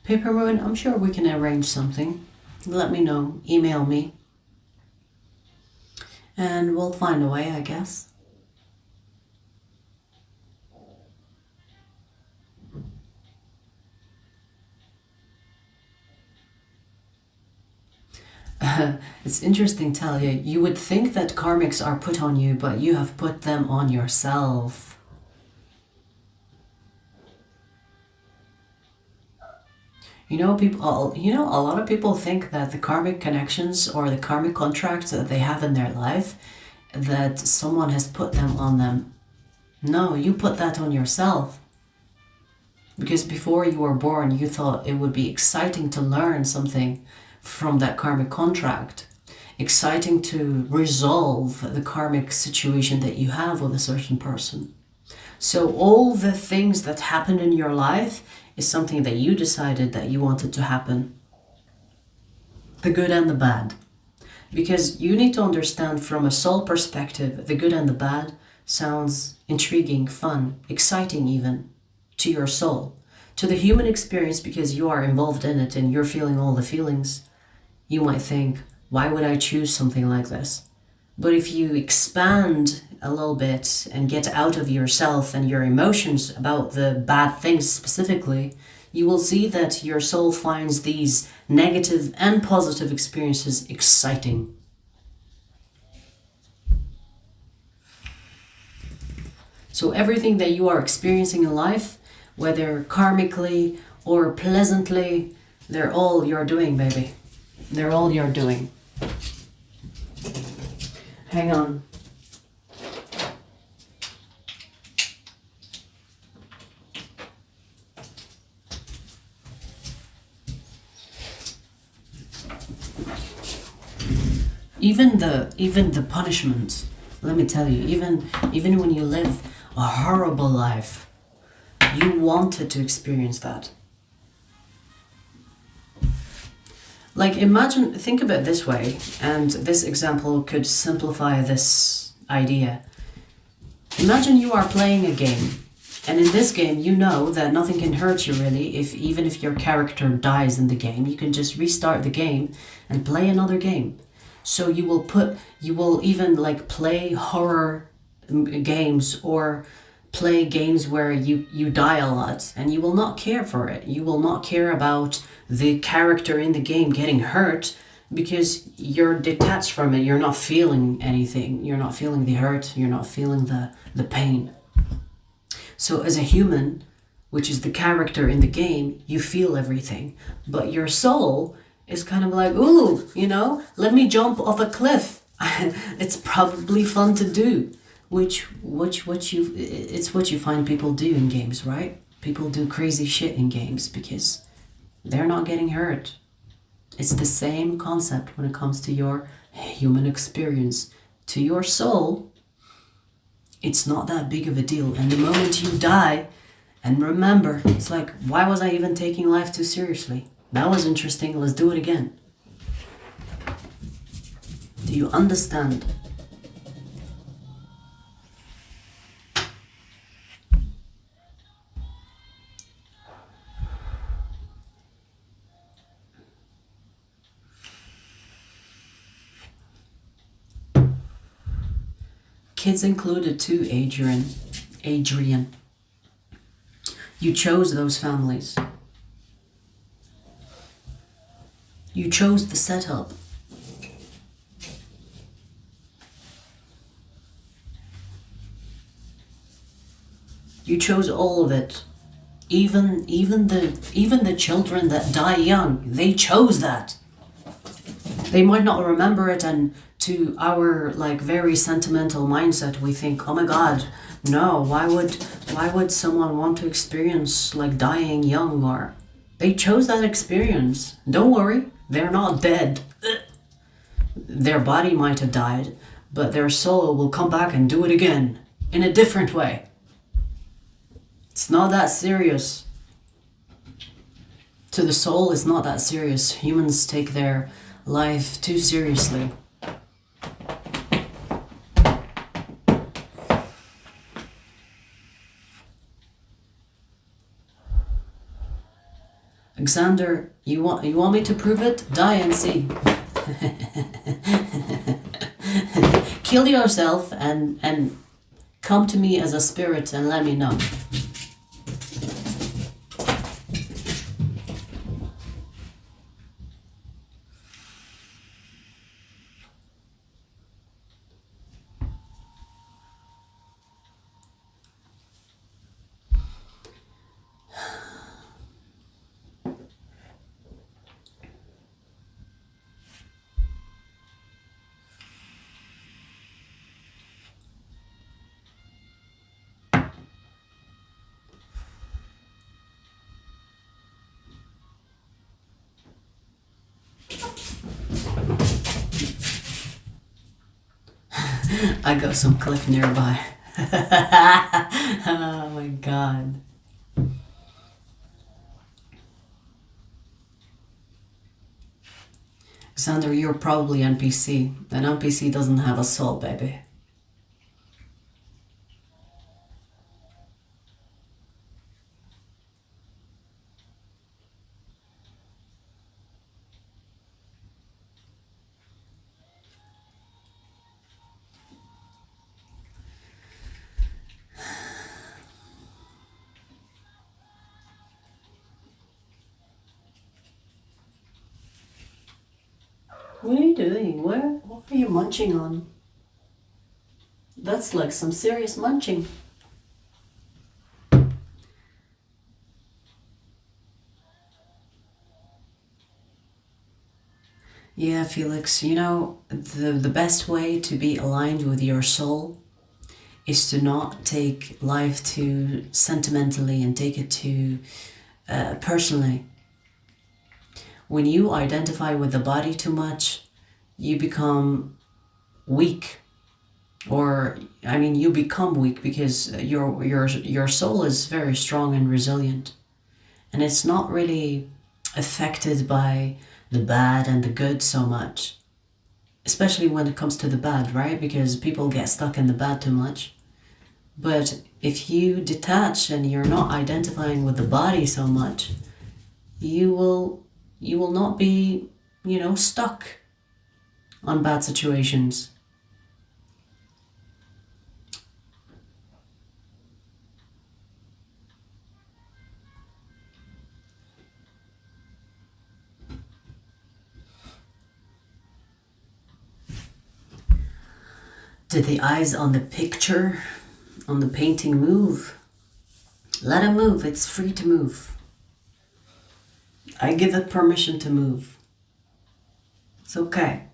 Paper Moon, I'm sure we can arrange something. Let me know. Email me. And we'll find a way, I guess. It's interesting, Talia. You would think that karmics are put on you, but you have put them on yourself. You know, a lot of people think that the karmic connections or the karmic contracts that they have in their life, that someone has put them on them. No, you put that on yourself. Because before you were born, you thought it would be exciting to learn something from that karmic contract. Exciting to resolve the karmic situation that you have with a certain person. So all the things that happen in your life is something that you decided that you wanted to happen. The good and the bad. Because you need to understand from a soul perspective, the good and the bad sounds intriguing, fun, exciting even to your soul. To the human experience, because you are involved in it and you're feeling all the feelings, you might think, why would I choose something like this? But if you expand a little bit and get out of yourself and your emotions about the bad things specifically, you will see that your soul finds these negative and positive experiences exciting. So everything that you are experiencing in life, whether karmically or pleasantly, they're all you're doing, baby. They're all you're doing. Hang on. Even the punishment, let me tell you, even when you live a horrible life, you wanted to experience that. Like imagine, think of it this way, and this example could simplify this idea. Imagine you are playing a game, and in this game you know that nothing can hurt you really, even if your character dies in the game. You can just restart the game and play another game. So you will even like play horror games or play games where you die a lot, and you will not care for it. You will not care about the character in the game getting hurt because you're detached from it. You're not feeling anything. You're not feeling the hurt. You're not feeling the pain. So as a human, which is the character in the game, you feel everything. But your soul is kind of like, ooh, let me jump off a cliff. It's probably fun to do. It's what you find people do in games, right? People do crazy shit in games because they're not getting hurt. It's the same concept when it comes to your human experience. To your soul, it's not that big of a deal. And the moment you die, and remember, it's like, why was I even taking life too seriously? That was interesting, let's do it again. Do you understand? Kids included too, Adrian. You chose those families. You chose the setup. You chose all of it. Even the children that die young, they chose that. They might not remember it, and to our like very sentimental mindset, we think, oh my God, no, why would someone want to experience like dying young? Or they chose that experience. Don't worry, they're not dead. Their body might have died, but their soul will come back and do it again in a different way. It's not that serious. To the soul, it's not that serious. Humans take their life too seriously. Alexander, you want me to prove it? Die and see. Kill yourself and come to me as a spirit and let me know. I got some cliff nearby. Oh my god. Xander, you're probably NPC. An NPC doesn't have a soul, baby. What are you doing? What are you munching on? That's like some serious munching. Yeah, Felix, you know, the best way to be aligned with your soul is to not take life too sentimentally and take it too personally. When you identify with the body too much, you become weak. Or, I mean, you become weak because your soul is very strong and resilient. And it's not really affected by the bad and the good so much. Especially when it comes to the bad, right? Because people get stuck in the bad too much. But if you detach and you're not identifying with the body so much, you will not be, you know, stuck on bad situations. Did the eyes on the picture, on the painting move? Let it move, it's free to move. I give it permission to move. It's okay.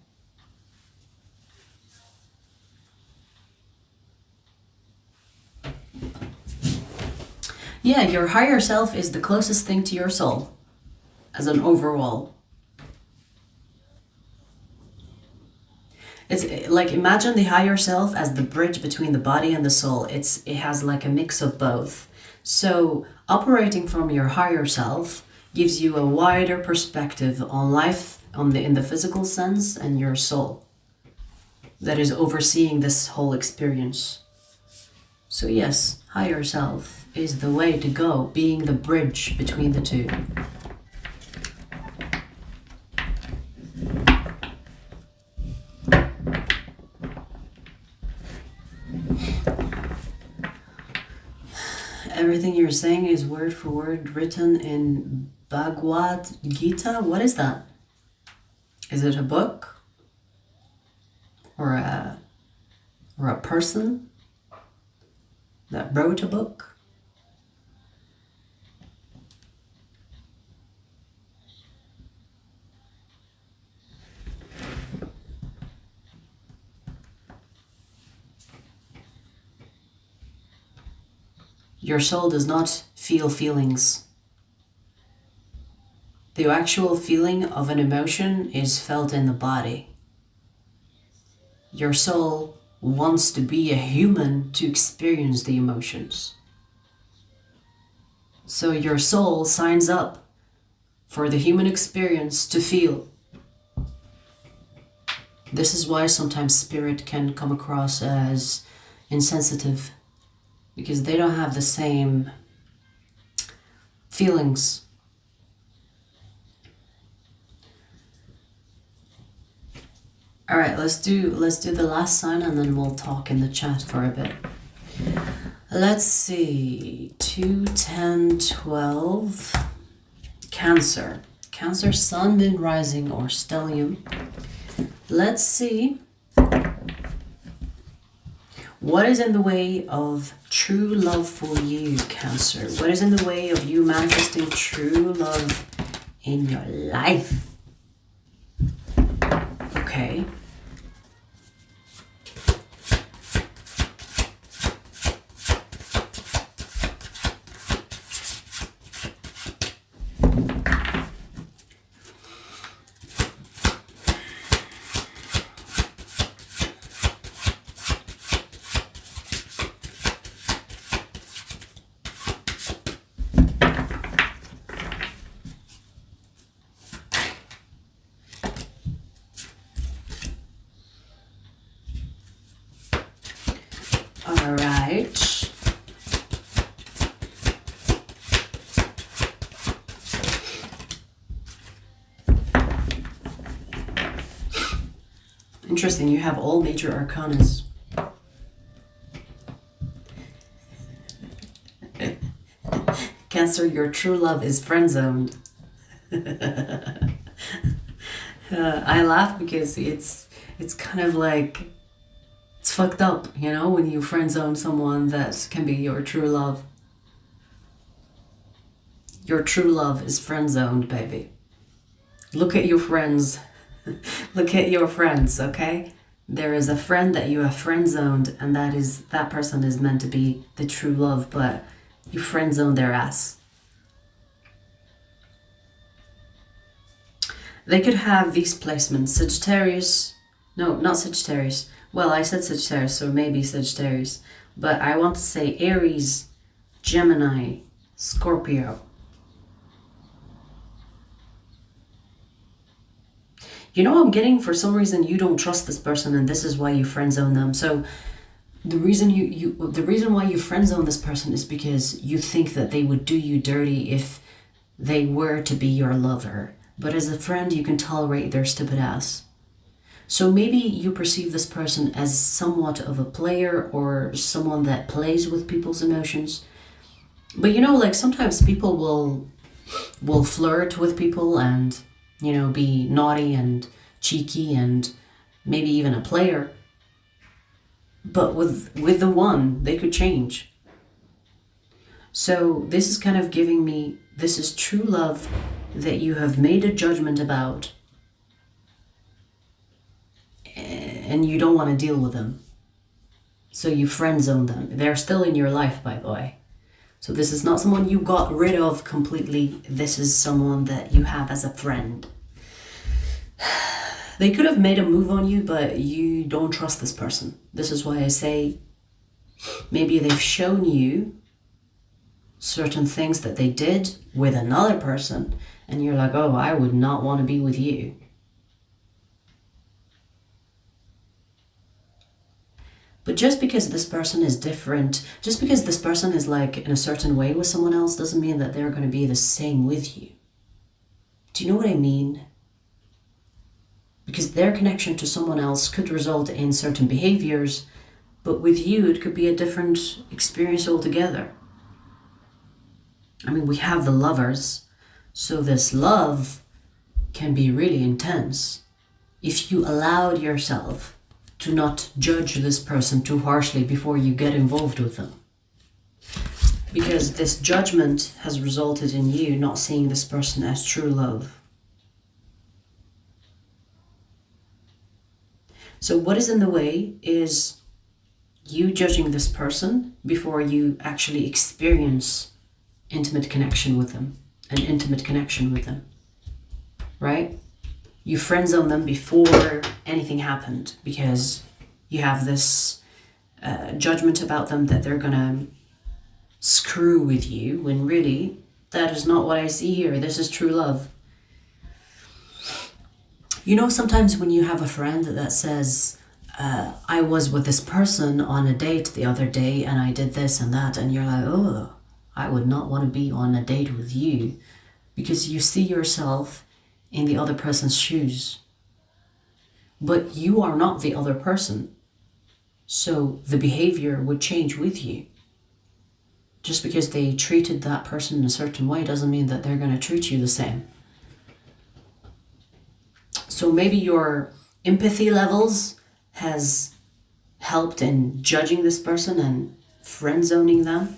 Yeah, your higher self is the closest thing to your soul as an overall. It's like, imagine the higher self as the bridge between the body and the soul. It has like a mix of both. So operating from your higher self gives you a wider perspective on life in the physical sense, and your soul that is overseeing this whole experience. So yes, higher self is the way to go, being the bridge between the two. Everything you're saying is word for word written in Bhagavad Gita. What is that? Is it a book? Or a person that wrote a book? Your soul does not feel feelings. The actual feeling of an emotion is felt in the body. Your soul wants to be a human to experience the emotions. So your soul signs up for the human experience to feel. This is why sometimes spirit can come across as insensitive, because they don't have the same feelings. All right, let's do the last sign and then we'll talk in the chat for a bit. Let's see, 2, 10, 12, Cancer. Cancer, Sun, Moon, Rising, or Stellium. Let's see what is in the way of true love for you, Cancer. What is in the way of you manifesting true love in your life? Okay. Interesting, you have all major arcanas. Cancer, your true love is friend-zoned. I laugh because it's kind of like, it's fucked up, you know, when you friend-zone someone that can be your true love. Your true love is friend-zoned, baby. Look at your friends. Look at your friends, okay? There is a friend that you have friend-zoned, and that person is meant to be the true love, but you friend-zone their ass. They could have these placements. Sagittarius. No, not Sagittarius. Well, I said Sagittarius, so maybe Sagittarius. But I want to say Aries, Gemini, Scorpio. You know, I'm getting, for some reason, you don't trust this person, and this is why you friend-zone them. So the reason the reason why you friend-zone this person is because you think that they would do you dirty if they were to be your lover. But as a friend, you can tolerate their stupid ass. So maybe you perceive this person as somewhat of a player or someone that plays with people's emotions. But you know, like sometimes people will flirt with people and, you know, be naughty and cheeky and maybe even a player. But with the one, they could change. So this is kind of giving me, this is true love that you have made a judgment about and you don't want to deal with them. So you friend zone them. They're still in your life, by the way. So this is not someone you got rid of completely. This is someone that you have as a friend. They could have made a move on you, but you don't trust this person. This is why I say maybe they've shown you certain things that they did with another person, and you're like, oh, I would not want to be with you. But just because this person is different, just because this person is like in a certain way with someone else, doesn't mean that they're going to be the same with you. Do you know what I mean? Because their connection to someone else could result in certain behaviors, but with you, it could be a different experience altogether. I mean, we have the lovers, so this love can be really intense if you allowed yourself to not judge this person too harshly before you get involved with them. Because this judgment has resulted in you not seeing this person as true love. So what is in the way is you judging this person before you actually experience intimate connection with them, an intimate connection with them, right? You friend zone them before anything happened because you have this judgment about them that they're gonna screw with you, when really that is not what I see here. This is true love. You know, sometimes when you have a friend that says, I was with this person on a date the other day and I did this and that, and you're like, oh, I would not want to be on a date with you, because you see yourself in the other person's shoes. But you are not the other person. So the behavior would change with you. Just because they treated that person in a certain way doesn't mean that they're going to treat you the same. So maybe your empathy levels has helped in judging this person and friend zoning them,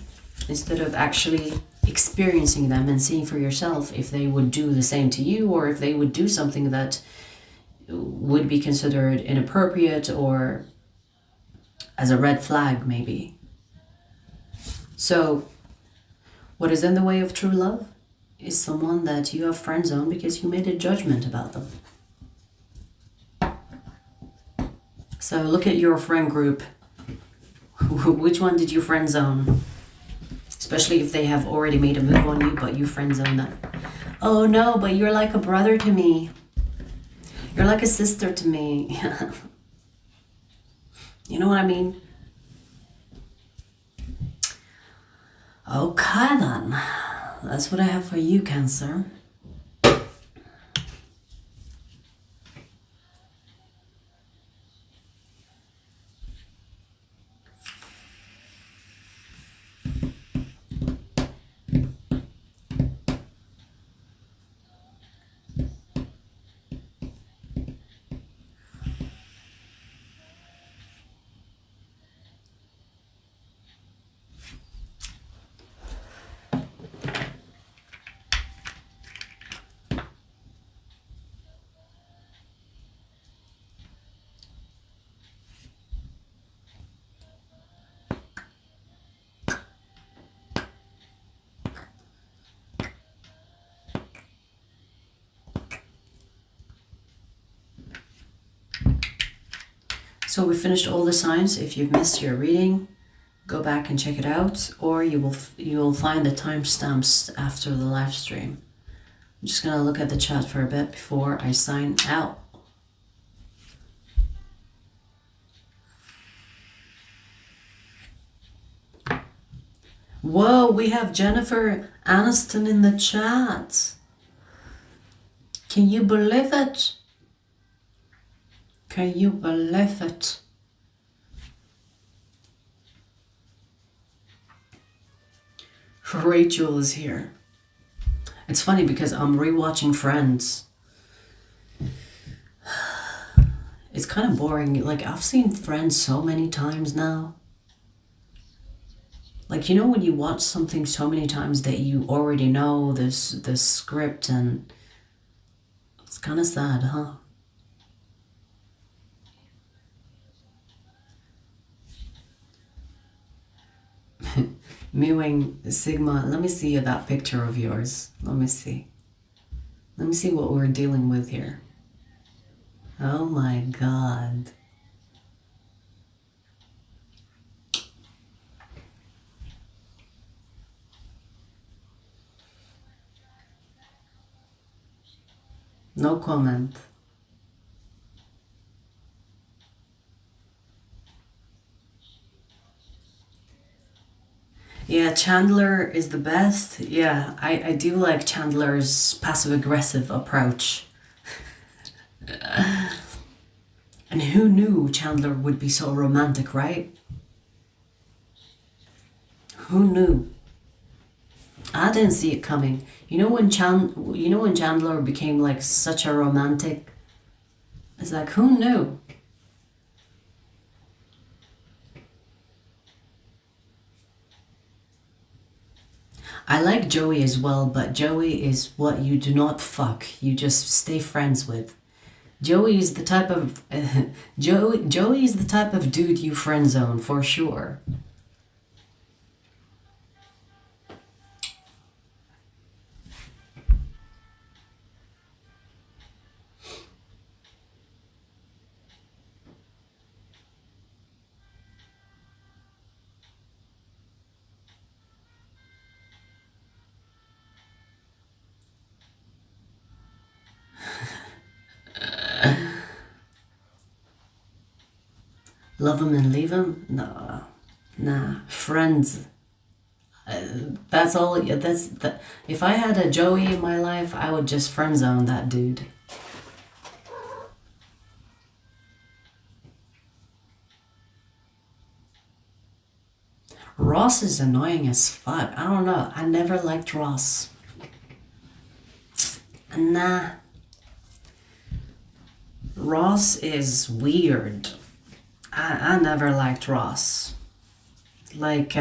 instead of actually experiencing them and seeing for yourself if they would do the same to you, or if they would do something that would be considered inappropriate or as a red flag maybe. So what is in the way of true love is someone that you have friend zoned because you made a judgment about them. So look at your friend group. Which one did you friend zone? Especially if they have already made a move on you, but you friend zone them. Oh no, but you're like a brother to me. You're like a sister to me. You know what I mean? Okay then. That's what I have for you, Cancer. So we finished all the signs. If you've missed your reading, go back and check it out, or you'll find the timestamps after the live stream. I'm just gonna look at the chat for a bit before I sign out. Whoa, we have Jennifer Aniston in the chat. Can you believe it? Can you believe it? Rachel is here. It's funny because I'm rewatching Friends. It's kind of boring. Like, I've seen Friends so many times now. Like, you know when you watch something so many times that you already know the script, and it's kind of sad, huh? Mewing Sigma, let me see that picture of yours. Let me see. Let me see what we're dealing with here. Oh my God. No comment. Yeah, Chandler is the best. Yeah, I do like Chandler's passive-aggressive approach. And who knew Chandler would be so romantic, right? Who knew? I didn't see it coming. You know when Chandler became like such a romantic? It's like, who knew? I like Joey as well, but Joey is what you do not fuck. You just stay friends with. Joey is the type of Joey is the type of dude you friend zone for sure. Love him and leave him? No, nah. Friends. That's all. If I had a Joey in my life, I would just friend zone that dude. Ross is annoying as fuck. I don't know. I never liked Ross. Nah. Ross is weird. I never liked Ross. Like,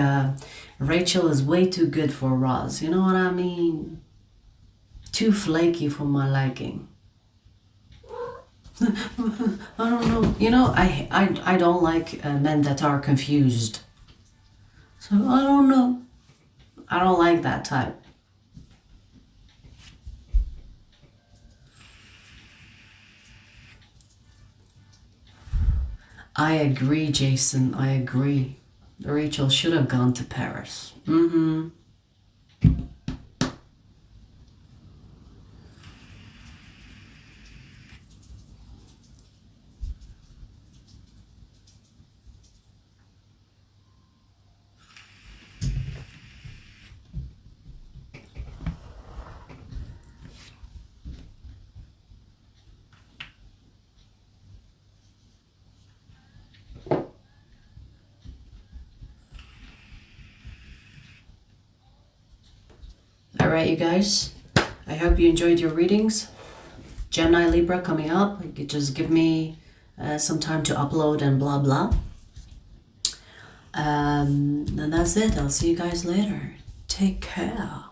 Rachel is way too good for Ross. You know what I mean? Too flaky for my liking. I don't know. You know, I don't like men that are confused. So, I don't know. I don't like that type. I agree, Jason. I agree. Rachel should have gone to Paris. Mm-hmm. Alright, you guys, I hope you enjoyed your readings. Gemini, Libra coming up. You could just give me some time to upload and blah blah. And that's it. I'll see you guys later. Take care.